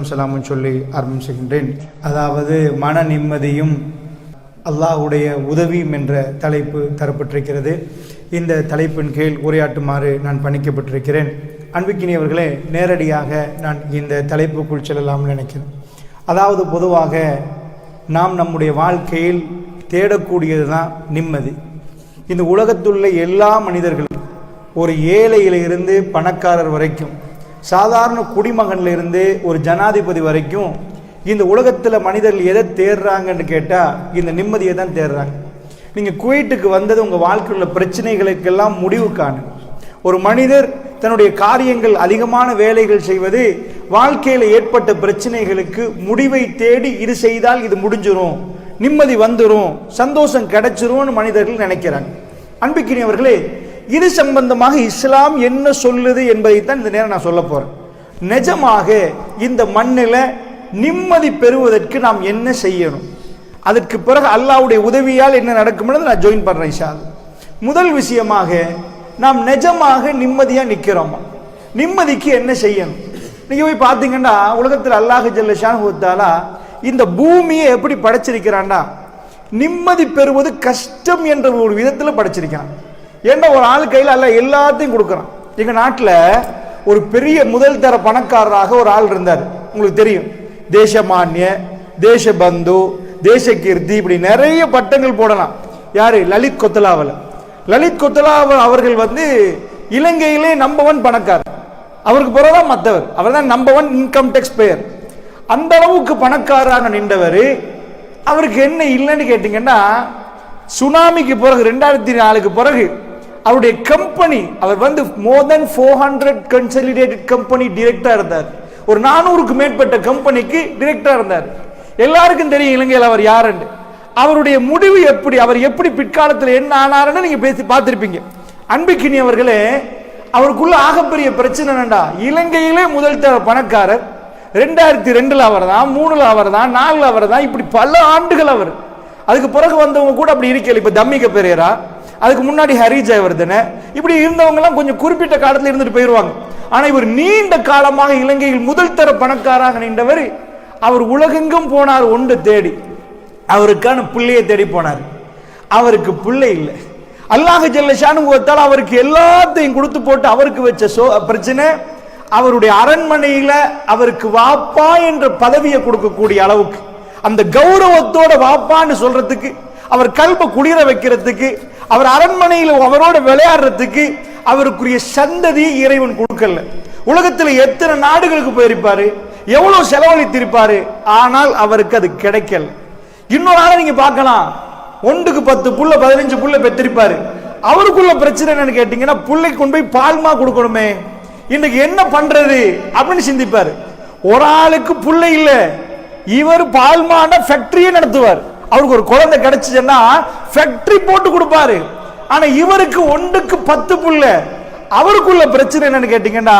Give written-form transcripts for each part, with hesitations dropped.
சலாமும் சொல்லி ஆரம்பம் செய்கின்றேன். அதாவது மன நிம்மதியும் அல்லாஹ்வுடைய உதவியும் என்ற தலைப்பு தரப்பட்டிருக்கிறது. இந்த தலைப்பின் கீழ் உரையாற்றுமாறு நான் பணிக்கப்பட்டிருக்கிறேன். அன்பிக்கினியவர்களே, நேரடியாக நான் இந்த தலைப்புக்குள் செல்லலாம்னு நினைக்கிறேன். அதாவது பொதுவாக நாம் நம்முடைய வாழ்க்கையில் தேடக்கூடியது தான் நிம்மதி. இந்த உலகத்துள்ள எல்லா மனிதர்களும், ஒரு ஏழையிலிருந்து பணக்காரர் வரைக்கும், சாதாரண குடிமகன்லேருந்து ஒரு ஜனாதிபதி வரைக்கும், இந்த உலகத்தில் மனிதர்கள் எதை தேடுறாங்கன்னு கேட்டால் இந்த நிம்மதியை தான் தேடுறாங்க. நீங்கள் குவைட்டுக்கு வந்தது உங்கள் வாழ்க்கையில் உள்ள பிரச்சனைகளுக்கெல்லாம் முடிவு காணும். ஒரு மனிதர் தன்னுடைய காரியங்கள், அதிகமான வேலைகள் செய்வது வாழ்க்கையில் ஏற்பட்ட பிரச்சனைகளுக்கு முடிவை தேடி, இது செய்தால் இது முடிஞ்சிரும், நிம்மதி வந்துடும், சந்தோஷம் கிடைச்சிரும்னு மனிதர்கள் நினைக்கிறாங்க. அன்பிக்கினியவர்களே, இது சம்பந்தமாக இஸ்லாம் என்ன சொல்லுது என்பதைத்தான் இந்த நேரம் நான் சொல்ல போறேன். நிஜமாக இந்த மண்ணில் நிம்மதி பெறுவதற்கு நாம் என்ன செய்யணும், அதற்கு பிறகு அல்லாஹ்வுடைய உதவியால் என்ன நடக்கும்னு நான் ஜாயின் பண்றேன் இன்ஷா அல்லாஹ். முதல் விஷயமாக, நாம் நிஜமாக நிம்மதியா நிற்கிறோமா? நிம்மதிக்கு என்ன செய்யணும்? நீங்க போய் பார்த்தீங்கன்னா உலகத்தில் அல்லாஹ் ஜல்ல ஷானஹு தஆலா இந்த பூமியை எப்படி படைச்சிருக்கிறான்டா, நிம்மதி பெறுவது கஷ்டம் என்ற ஒரு விதத்தில் படைச்சிருக்கான். ஏன்னா ஒரு ஆள் கையில் அல்ல எல்லாத்தையும் கொடுக்குறான். எங்க நாட்டில் ஒரு பெரிய முதல் தர பணக்காரராக ஒரு ஆள் இருந்தார். உங்களுக்கு தெரியும், தேசமானிய, தேசபந்து, தேசகீர்த்தி, இப்படி நிறைய பட்டங்கள் போடலாம். யாரு? லலித் கொத்தலாவல். லலித் கொத்தலாவல் அவர்கள் இலங்கையிலே நம்பர் 1 பணக்காரர். அவருக்கு பிறகுதான் மற்றவர். அவர் தான் நம்பர் 1 இன்கம் டேக்ஸ் பேயர். அந்த அளவுக்கு பணக்காரராக நின்றவர். அவருக்கு என்ன இல்லைன்னு கேட்டீங்கன்னா, சுனாமிக்கு பிறகு 2004க்கு பிறகு அவருடைய கம்பெனி, அவர் மோர் தென் 400 கன்சாலிடேட்டட் கம்பெனி டிரெக்டரா இருந்தார். ஒரு 400க்கு மேற்பட்ட கம்பெனிக்கு டிரெக்டரா இருந்தார். எல்லாருக்கும் தெரியும் இலங்கையில் அவர் யாருன்னு. அவருடைய முடிவு எப்படி, அவர் எப்படி பிற்காலத்தில் என்ன ஆனாருன்னு நீங்க பேசி பார்த்திருப்பீங்க. அன்பிக்கினியவர்களே, அவருக்குள்ள ஆகப்பெரிய பிரச்சனை என்னண்டா, இலங்கையிலே முதல் தர பணக்காரர். 2002ல் அவர் தான், 3ல் அவர் தான், 4ல் அவர் தான், இப்படி பல ஆண்டுகள் அவர். அதுக்கு பிறகு வந்தவங்க கூட அப்படி இருக்கல. இப்ப தம்மிக பெரேரா, அதுக்கு முன்னாடி ஹரி ஜெயவர்தன, இப்படி இருந்தவங்க எல்லாம் கொஞ்சம் குறிப்பிட்ட காலத்தில் இருந்துட்டு போயிருவாங்க. ஆனா இவர் நீண்ட காலமாக இலங்கையில் முதல் தர பணக்காராக நின்றவர். அவர் உலகெங்கும் போனார் ஒன்று தேடி, அவருக்கான பிள்ளையை தேடி போனார். அவருக்கு பிள்ளை இல்லை. அல்லாஹ் ஜல்ல ஷானஹு வ தஆலா அவருக்கு எல்லாத்தையும் கொடுத்து போட்டு அவருக்கு வச்ச பிரச்சனை, அவருடைய அரண்மனையில அவருக்கு வாப்பா என்ற பதவியை கொடுக்கக்கூடிய அளவுக்கு, அந்த கௌரவத்தோட வாப்பான்னு சொல்றதுக்கு, அவர் கல்ப குளிர வைக்கிறதுக்கு, அவர் அரண்மனையில் அவரோட விளையாடுறதுக்கு அவருக்குரிய சந்ததி இறைவன் கொடுக்கல. உலகத்தில் எத்தனை நாடுகளுக்கு போயிருப்பாரு, எவ்வளவு செலவழித்திருப்பாரு, ஆனால் அவருக்கு அது கிடைக்கல. இன்னொரு ஆளை நீங்க பார்க்கலாம், 1க்கு 10 புள்ள 15 புள்ள பெற்றிருப்பாரு. அவருக்குள்ள பிரச்சனை என்னன்னு கேட்டீங்கன்னா, புள்ளைக்கு கொண்டு போய் பால்மா கொடுக்கணுமே, இன்னைக்கு என்ன பண்றது அப்படின்னு சிந்திப்பாரு. ஒரு ஆளுக்கு புள்ளை இல்ல, இவர் பால்மான ஃபேக்டரியே நடத்துவார். அவருக்கு ஒரு குழந்தை கிடைச்சுன்னா ஃபேக்டரி போட்டு கொடுப்பாரு. ஆனா இவருக்கு 1க்கு 10 புள்ள. அவருக்குள்ள பிரச்சனை என்னன்னு கேட்டீங்கன்னா,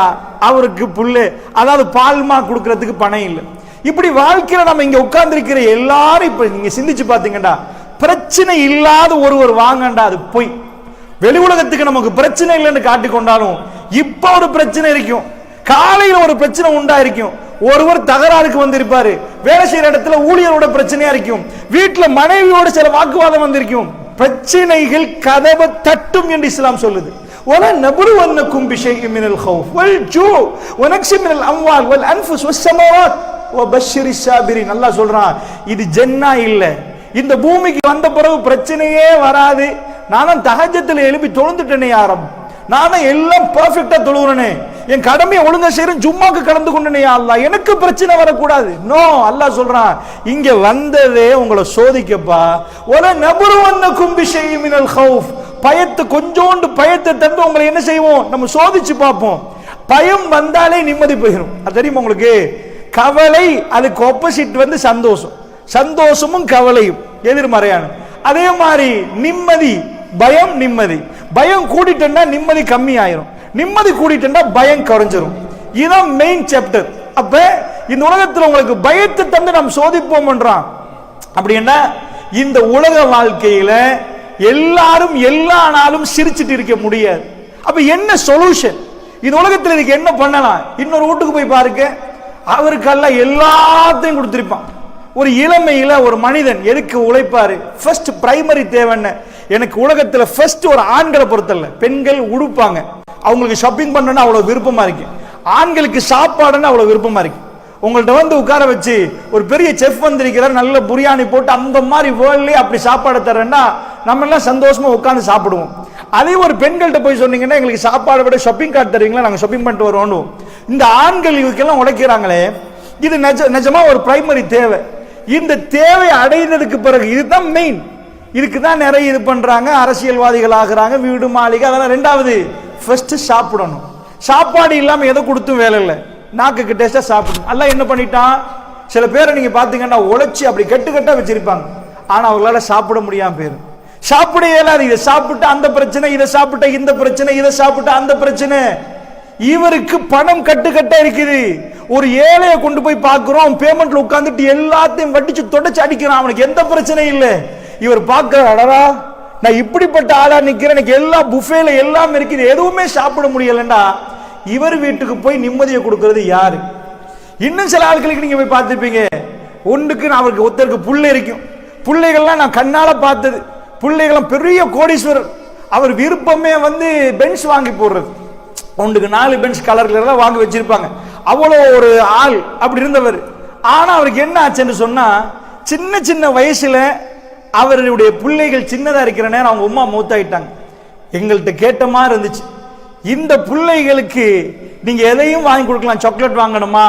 அவருக்கு புள்ளை, அதாவது பால்மா கொடுக்கறதுக்கு பணம் இல்லை. இப்படி வாழ்க்கையில நம்ம இங்க உட்கார்ந்து இருக்கிற எல்லாரும் இப்ப நீங்க சிந்திச்சு பாத்தீங்கன்னா, பிரச்சனை இல்லாத ஒருவர் வாங்கண்டா, அது பொய். வெளி உலகத்துக்கு நமக்கு பிரச்சனை இல்லைன்னு காட்டிக்கொண்டாலும் இப்ப ஒரு பிரச்சனை இருக்கும். காலையில ஒரு பிரச்சனை உண்டா இருக்கும். ஒருவர் தகராறுக்கு வந்திருப்பாரு. வேலை செய்யற இடத்துல ஊழியரோட பிரச்சனையா இருக்கும். வீட்டுல மனைவியோட சில வாக்குவாதம் வந்திருக்கும். பிரச்சனைகள் கதவை தட்டும் என்று இஸ்லாம் சொல்லுது. وَلَنَبْلُوَنَّكُمْ بِشَيْءٍ مِنَ الْخَوْفِ وَالْجُوعِ وَنَقْصٍ مِنَ الْأَمْوَالِ وَالْأَنْفُسِ وَالثَّمَرَاتِ وَبَشِّرِ الصَّابِرِينَ. அல்லாஹ் சொல்றான், இது ஜன்னா இல்ல. இந்த பூமிக்கு வந்த பிறகு பிரச்சனையே வராது. நானும் தஹஜ்ஜத்துல எழுப்பி தொழுந்துட்டேனே யாரும், நானும் எல்லாம் பெர்ஃபெக்ட்டா தொழுகிறேனே, என் கடமையை ஒழுங்கா செய்யறேன், ஜும்மாக்கு கலந்து கொண்டேனே அல்லாஹ், எனக்கு பிரச்சனை வரக்கூடாது. நோ, அல்லாஹ் சொல்றான், இங்க வந்ததே உங்களை சோதிக்கப்பா. وَلَنَبْلُوَنَّكُمْ بِشَيْءٍ مِنَ الْخَوْفِ. பயத்தை, கொஞ்சோண்டு பயத்தை தந்து உங்களை என்ன செய்வோம், நம்ம சோதிச்சு பார்ப்போம். பயம் வந்தாலே நிம்மதி போயிடும். அது தெரியுமா உங்களுக்கு? கவலை அதுக்கு ஆப்போசிட் சந்தோஷம். சந்தோஷமும் கவலையும் எதிர்மறையான. அதே மாதிரி நிம்மதி, பயம், நிம்மதி. பயம் கூடிட்டா நிம்மதி கம்மி ஆயிரும், நிம்மதி கூடிட்டா பயம் குறைஞ்சிரும். இதுதான் மெயின் சாப்டர். அப்ப இந்த உலகத்தில் உங்களுக்கு பயத்தை தந்து நாம் சோதிப்போம் என்றான். அப்படின்னா இந்த உலக வாழ்க்கையில எல்லாரும் எல்லா நாளும் சிரிச்சிட்டு இருக்க முடியாது. அப்ப என்ன சொல்யூஷன்? இந்த உலகத்தில் இதுக்கு என்ன பண்ணலாம்? இன்னொரு வீட்டுக்கு போய் பாருங்க, அவருக்கெல்லாம் எல்லாத்தையும் கொடுத்திருப்பான். ஒரு இளமையில ஒரு மனிதன் எதுக்கு உழைப்பாரு? ஃபர்ஸ்ட் பிரைமரி தேவைன்னு, எனக்கு உலகத்துல ஃபர்ஸ்ட் ஒரு ஆண்களை பொறுத்தல்ல, பெண்கள் உடுப்பாங்க, அவங்களுக்கு ஷாப்பிங் பண்ணணும்னு அவ்வளவு விருப்பமா இருக்கு, ஆண்களுக்கு சாப்பாடுன்னு அவ்வளவு விருப்பமா இருக்கு. உங்கள்ட்ட வந்து உட்கார வச்சு ஒரு பெரிய செஃப் வந்திருக்கிறார், நல்ல பிரியாணி போட்டு அந்த மாதிரி வேர்ல்ட்லயே அப்படி சாப்பாடு தர்றேன்னா நம்ம எல்லாம் சந்தோஷமா உட்காந்து சாப்பிடுவோம். அதே ஒரு பெண்கள்கிட்ட போய் சொன்னீங்கன்னா எங்களுக்கு சாப்பாடை விட ஷாப்பிங் கார்டு தருவீங்களா, நாங்க ஷாப்பிங் பண்ணிட்டு வருவோம். இந்த ஆண்கள் இதுக்கெல்லாம் உழைக்கிறாங்களே, இது நிஜமா ஒரு பிரைமரி தேவை. இந்த தேவை அடைந்ததுக்கு பிறகு இதுதான் மெயின், இதுக்கு தான் நிறைய இது பண்றாங்க, அரசியல்வாதிகள் ஆகுறாங்க, வீடு மாளிகை அதெல்லாம் ரெண்டாவது. ஃபர்ஸ்ட் சாப்பிடணும். சாப்பாடு இல்லாம எதை கொடுத்தும் வேலை இல்லை, நாக்குக்கு டேஸ்டா சாப்பிடணும். எல்லாம் என்ன பண்ணிட்டான், சில பேரை நீங்க பாத்தீங்கன்னா உழைச்சி அப்படி கட்டு கட்டா வச்சிருப்பாங்க, ஆனா அவங்களால சாப்பிட முடியாம போயிரும். சாப்பிட இயலாது, இதை சாப்பிட்டு அந்த பிரச்சனை, இதை சாப்பிட்ட இந்த பிரச்சனை, இதை சாப்பிட்ட அந்த பிரச்சனை. இவருக்கு பணம் கட்டுக்கட்டா இருக்குது. ஒரு ஏழையை கொண்டு போய் பார்க்கிறோம், பேமெண்ட்ல உட்கார்ந்துட்டு எல்லாத்தையும் வட்டிச்சு தொடச்சு அடிக்கிறான், அவனுக்கு எந்த பிரச்சனையும் இல்லை. இவர் பார்க்கிறாரா, நான் இப்படிப்பட்ட ஆளா நிக்கிறேன், எனக்கு எல்லா புஃபேல எல்லாம் இருக்குது, எதுவுமே சாப்பிட முடியலன்னா இவர் வீட்டுக்கு போய் நிம்மதியை கொடுக்கிறது யாரு? இன்னும் சில ஆட்களுக்கு நீங்க போய் பார்த்திருப்பீங்க, ஒன்றுக்கு அவருக்கு ஒருத்தருக்கு புள்ளை இருக்கும், பிள்ளைகள்லாம் நான் கண்ணால பார்த்தது, பிள்ளைகளும் பெரிய கோடீஸ்வரர், அவர் விருப்பமே வந்து பென்ஸ் வாங்கி போடுறது, ஒன்றுக்கு 4 பென்ஸ் கலர்ல வாங்கி வச்சிருப்பாங்க, அவ்வளோ ஒரு ஆள் அப்படி இருந்தவர். ஆனா அவருக்கு என்ன ஆச்சுன்னு சொன்னா, சின்ன சின்ன வயசுல அவருடைய பிள்ளைகள் சின்னதா இருக்கிற நேரம் அவங்க அம்மா மூத்தாயிட்டாங்க. எங்கள்கிட்ட கேட்ட மாதிரி இருந்துச்சு, இந்த பிள்ளைகளுக்கு நீங்க எதையும் வாங்கி கொடுக்கலாம், சாக்லேட் வாங்கணுமா,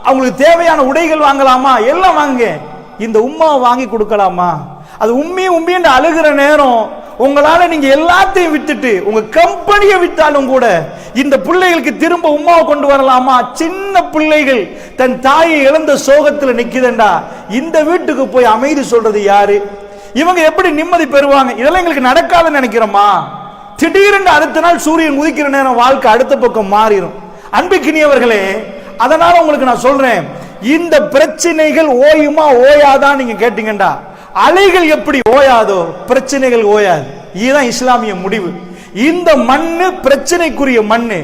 அவங்களுக்கு தேவையான உடைகள் வாங்கலாமா, எல்லாம் வாங்க, இந்த உம்மாவை வாங்கி கொடுக்கலாமா? அது உம்மி அழுகிற நேரம் உங்களால நீங்க எல்லாத்தையும் விட்டுட்டு உங்க கம்பெனியை விட்டாலும் கூட இந்த பிள்ளைகளுக்கு திரும்ப உம்மாவை கொண்டு வரலாமா? சின்ன பிள்ளைகள் தன் தாயை இழந்த சோகத்துல நிக்குதுண்டா, இந்த வீட்டுக்கு போய் அமைதி சொல்றது யாரு? இவங்க எப்படி நிம்மதி பெறுவாங்க? இதெல்லாம் எங்களுக்கு நடக்காதுன்னு நினைக்கிறோமா? திடீரென்று அடுத்த நாள் சூரியன் உதிக்கிற நேரம் வாழ்க்கை அடுத்த பக்கம் மாறிடும். அன்புக்கினியவர்களே, அதனால உங்களுக்கு நான் சொல்றேன், இந்த பிரச்சனைகள் ஓயுமா ஓயாதான் நீங்க கேட்டீங்கடா, அலைகள் எப்படி ஓயாதோ பிரச்சனைகள் ஓயாது. இதுதான் இஸ்லாமிய முடிவு. இந்த மண்ணு பிரச்சனைக்குரிய மண்ணு,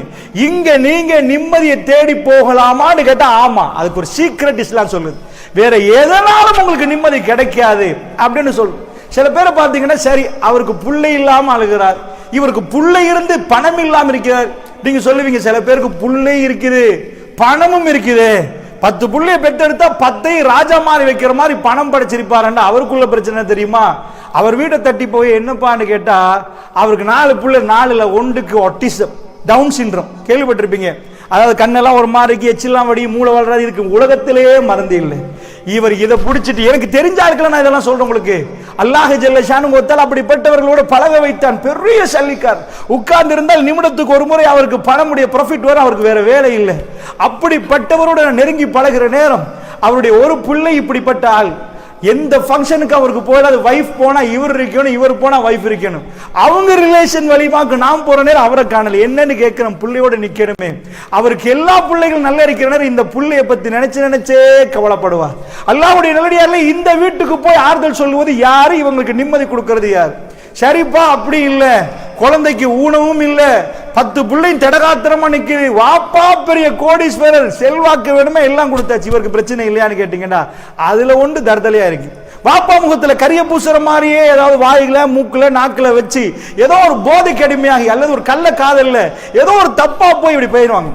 இங்க நீங்க நிம்மதியை தேடி போகலாமான்னு கேட்டா ஆமா, அதுக்கு ஒரு சீக்ரெட் இஸ்லாம் சொல்லுது. வேற எதனாலும் உங்களுக்கு நிம்மதி கிடைக்காது அப்படின்னு சொல்லு. சில பேரை பார்த்தீங்கன்னா, சரி அவருக்கு புள்ளை இல்லாம அழுகிறார், இவருக்கு புள்ளை இருந்து பணம் இல்லாம இருக்கிறார். நீங்க சொல்லுவீங்க, சில பேருக்கு புள்ளை இருக்குது பணமும் இருக்குது, 10 புள்ளைய பெற்றெடுத்தா 10 ராஜா மாதிரி வைக்கிற மாதிரி பணம் படைச்சிருப்பாருன்னா அவருக்குள்ள பிரச்சனை தெரியுமா? அவர் வீட்டை தட்டி போய் என்னப்பான்னு கேட்டா, அவருக்கு 4 புள்ள, 4ல 1க்கு ஆட்டிசம், டவுன் சிண்ட்ரோம் கேள்விப்பட்டிருப்பீங்க. அதாவது கண்ணெல்லாம் ஒரு மாதிரி, எச்செல்லாம் வடி, மூளை வளராது, இதுக்கு உலகத்திலேயே மருந்து இல்லை. இவர் இதை பிடிச்சிட்டு, எனக்கு தெரிஞ்ச ஆட்கள் நான் இதெல்லாம் சொல்றேன் உங்களுக்கு, அல்லாஹ் ஜல்ல ஷானு ஒத்தால் அப்படிப்பட்டவர்களோட பழக வைத்தான். பெரிய சல்லிக்கார், உட்கார்ந்து இருந்தால் நிமிடத்துக்கு ஒரு முறை அவருக்கு பணமுடைய ப்ராஃபிட் வரும், அவருக்கு வேற வேலை இல்லை. அப்படிப்பட்டவரோட நெருங்கி பழகிற நேரம் அவருடைய ஒரு பிள்ளை இப்படிப்பட்ட ஆள், எந்த ஃபங்க்ஷனுக்கு அவருக்கு போயிடாது, வைஃப் போனா இவர் இருக்கணும், இவர் போனா வைஃப் இருக்கணும், அவங்க ரிலேஷன் வழிமாக்கு நாம் போற நேரம் அவரை காணல. என்னன்னு கேட்கிறோம், பிள்ளையோட நிக்கணுமே. அவருக்கு எல்லா பிள்ளைகளும் நல்லா இருக்கிற நேரம் இந்த பிள்ளைய பத்தி நினைச்சே கவலைப்படுவார். அல்லாஹ்வுடைய நல்லடியார்களே, இந்த வீட்டுக்கு போய் ஆறுதல் சொல்லுவது யாரு? இவங்களுக்கு நிம்மதி கொடுக்கிறது யார்? சரிப்பா அப்படி இல்ல, குழந்தைக்கு ஊனமும் இல்ல, 10 பிள்ளையும் தடகாத்திரமா நிக்குது, வாப்பா பெரிய கோடீஸ்வரர், செல்வாக்கு வேணுமே, எல்லாம் கொடுத்தாச்சு, இவருக்கு பிரச்சனை இல்லையான்னு கேட்டீங்கன்னா அதுல ஒன்று தர்தலையா இருக்கு. வாப்பா முகத்துல கரிய பூசுற மாதிரியே ஏதாவது வாயில மூக்குல நாக்குல வச்சு ஏதோ ஒரு போதைக்கு அடிமையாகி அல்லது ஒரு கள்ள காதல்ல ஏதோ ஒரு தப்பா போய் இப்படி போயிடுவாங்க.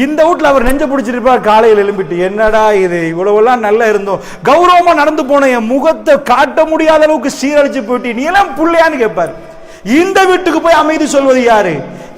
இந்த வீட்டுல அவர் நெஞ்ச பிடிச்சிருப்பார், காலையில் எழும்பிட்டு என்னடா இது, இவ்வளவெல்லாம் நல்லா இருந்தோம், கௌரவமா நடந்து போன என் முகத்தை காட்ட முடியாத அளவுக்கு சீரழிச்சு போயிட்டு நீ எல்லாம் புள்ளையான்னு கேட்பாரு. இந்த வீட்டுக்கு போய் அமைதி சொல்வது யாரு?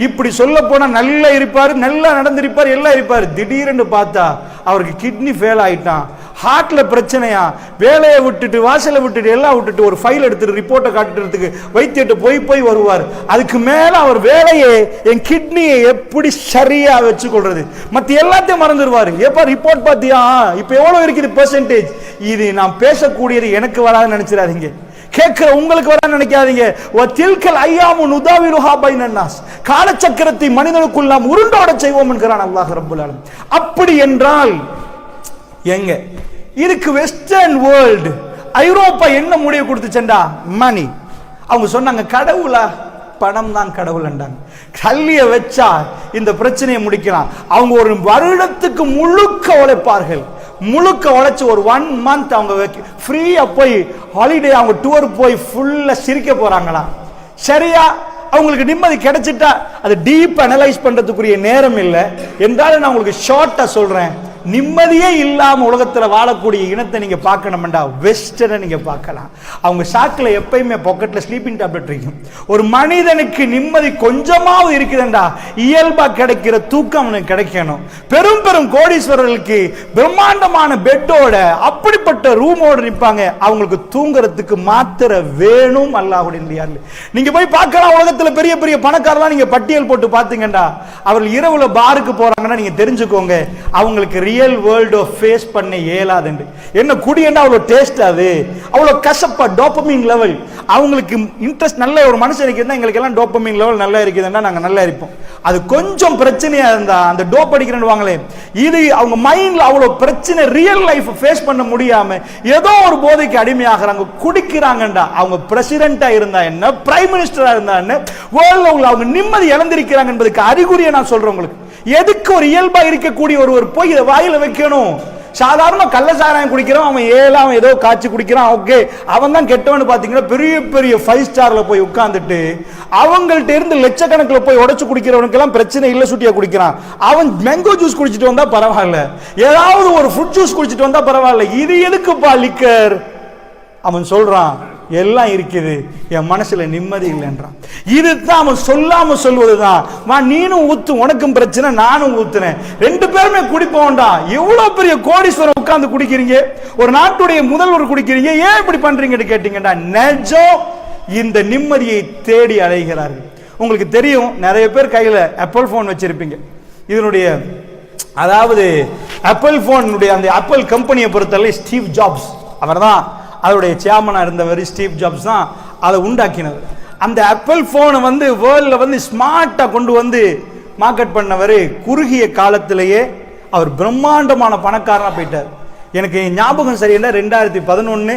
இப்படி சொல்ல போனா நல்லா இருப்பாரு, நல்லா நடந்திருப்பாரு, எல்லாம் இருப்பாரு. திடீர்னு பார்த்தா அவருக்கு கிட்னி ஃபெயில் ஆயிட்டான், ஹார்ட்ல பிரச்சனையா, வேலையை விட்டுட்டு வாசலை விட்டுட்டு எல்லாம் விட்டுட்டு ஒரு ஃபைல் எடுத்துட்டு ரிப்போர்ட்டை காட்டுறதுக்கு வைத்தியத்தை போய் வருவார். அதுக்கு மேல அவர் வேலையை, என் கிட்னியை எப்படி சரியா வச்சு கொள்றது, மத்த எல்லாத்தையும் மறந்துடுவாரு. எப்ப ரிப்போர்ட் பாத்தியா, இப்ப எவ்வளவு இருக்குது பெர்சன்டேஜ், இது நான் பேசக்கூடியது எனக்கு வராதுன்னு நினைச்சிடாதீங்க, கேட்கிற உங்களுக்கு வர நினைக்காதீங்க. காலச்சக்கரத்தை மனிதனுக்குள் நாம் உருண்டோட செய்வோம் என்கிறான் அல்லாஹ் ரப்பல் ஆலமீன். அப்படி என்றால் எங்க இதுக்கு வெஸ்டர்ன் வேர்ல்டு, ஐரோப்பா என்ன முடிவு கொடுத்துச்சேன்டா, மணி. அவங்க சொன்னாங்க கடவுளா, பணம் தான் கடவுள் என்றாங்க. கல்வியை வச்சா இந்த பிரச்சனையை முடிக்கலாம். அவங்க ஒரு வருடத்துக்கு முழுக்க உழைப்பார்கள். முழுக்க உழைச்சு ஒரு 1 month அவங்க ஃப்ரீயா போய் ஹாலிடே அவங்க டூர் போய் ஃபுல்லா சிரிக்க போறாங்களாம். சரியா அவங்களுக்கு நிம்மதி கிடைச்சிட்டா அது டீப் அனலைஸ் பண்றதுக்குரிய நேரம் இல்லை என்றாலும் நான் உங்களுக்கு ஷார்ட்டா சொல்றேன். நிம்மதியே இல்லாம உலகத்துல வாழக்கூடிய இனத்தை நீங்க பார்க்கணும்டா வெஸ்டர்னை நீங்க பார்க்கலாம். அவங்க சாக்குல எப்பயுமே பாக்கெட்ல ஸ்லீப்பிங் டேப்லெட் இருக்கும். ஒரு மனிதனுக்கு நிம்மதி கொஞ்சமாவது இருக்குதுண்டா இயல்பா கிடைக்கிற தூக்கம் அவனுக்கு கிடைக்கணும். பெரும் பெரும் கோடீஸ்வரர்களுக்கு பிரம்மாண்டமான பெட்டோட அப்படிப்பட்ட ரூமோட நிற்பாங்க. அவங்களுக்கு தூங்குறதுக்கு மாத்திரை வேணும். அல்லாஹ்வுடைய நீங்க போய் பார்க்கலாம். உலகத்துல பெரிய பெரிய பணக்காரலாம் நீங்க பட்டியல் போட்டு பாத்தீங்கடா அவர்கள் இரவுல பாருக்கு போறாங்கன்னா நீங்க தெரிஞ்சுக்கோங்க அவங்களுக்கு ரியல் வேர்ல்ட் ஃபேஸ் பண்ண இயலாது. என்ன குடியண்டா அவ்வளோ டேஸ்ட், அது அவ்வளோ கசப்பா. டோபமைன் லெவல் அவங்களுக்கு இன்ட்ரெஸ்ட் நல்ல ஒரு மனுஷனுக்கு இருந்தால் எங்களுக்கு எல்லாம் டோபமைன் லெவல் நல்லா இருக்குதுன்னா நாங்கள் நல்லா இருப்போம். அது கொஞ்சம் பிரச்சனையா இருந்தா அந்த டோப் அடிக்கிறேன்னு வாங்களே, இது அவங்க மைண்ட்ல அவ்வளோ பிரச்சனை ரியல் லைஃப் ஃபேஸ் பண்ண முடியாம ஏதோ ஒரு போதைக்கு அடிமையாகிறாங்க, குடிக்கிறாங்கண்டா. அவங்க பிரசிடென்டா இருந்தா என்ன, பிரைம் மினிஸ்டரா இருந்தா என்ன, வேர்ல்ட்ல அவங்க நிம்மதி இழந்திருக்கிறாங்க என்பதுக்கு அறிகுறியை நான் சொல்றேன் உங்களுக்கு. எதுக்கு ஒரு இயல்பா இருக்கக்கூடிய ஒருவர் போய் இதை வாயில வைக்கணும்? சாதாரண கள்ளசாராயம் குடிக்கிறான் அவன் அவன் ஏதோ காய்ச்சி குடிக்கிறான், ஓகே அவன் தான் கெட்டவன்னு பாத்தீங்கன்னா பெரிய பெரிய 5 ஸ்டார்ல போய் உட்கார்ந்துட்டு அவங்கள்ட்ட இருந்து லட்சக்கணக்கில் போய் உடைச்சு குடிக்கிறவனுக்கு எல்லாம் பிரச்சனை இல்ல, சுட்டியா குடிக்கிறான். அவன் மேங்கோ ஜூஸ் குடிச்சிட்டு வந்தா பரவாயில்ல, ஏதாவது ஒரு ஃப்ரூட் ஜூஸ் குடிச்சிட்டு வந்தா பரவாயில்ல. இது எதுக்குப்பா லிக்கர்? அவன் சொல்றான் எல்லாம் இருக்குது, என் மனசுல நிம்மதி இல்லைன்றான். இதுதான் அவன் சொல்லாம சொல்வதுதான். நீனும் ஊத்து, உனக்கும் பிரச்சனை, நானும் ஊத்துனேன், 2 பேருமே குடிப்போம்டா. எவ்வளவு பெரிய கோடீஸ்வரர் உட்கார்ந்து குடிக்கிறீங்க, ஒரு நாட்டுடைய முதல்வர் குடிக்கிறீங்க, ஏன் இப்படி பண்றீங்கன்னு கேட்டீங்கன்னா நிஜம் இந்த நிம்மதியை தேடி அலைகிறார்கள். உங்களுக்கு தெரியும் நிறைய பேர் கையில ஆப்பிள் போன் வச்சிருப்பீங்க. இதனுடைய அதாவது ஆப்பிள் போனுடைய அந்த ஆப்பிள் கம்பெனியை பொறுத்தவரை ஸ்டீவ் ஜாப்ஸ் அவர்தான் அதோடைய சேர்மனா இருந்தவர். ஸ்டீவ் ஜாப்ஸ் தான் அதை உண்டாக்கினவர். அந்த ஆப்பிள் போனை வந்து வேர்ல்ட்ல வந்து ஸ்மார்ட்டா கொண்டு வந்து மார்க்கெட் பண்ணவர். குறுகிய காலத்திலேயே அவர் பிரம்மாண்டமான பணக்காரனா போயிட்டார். எனக்கு ஞாபகம் சரியில்லை, 2011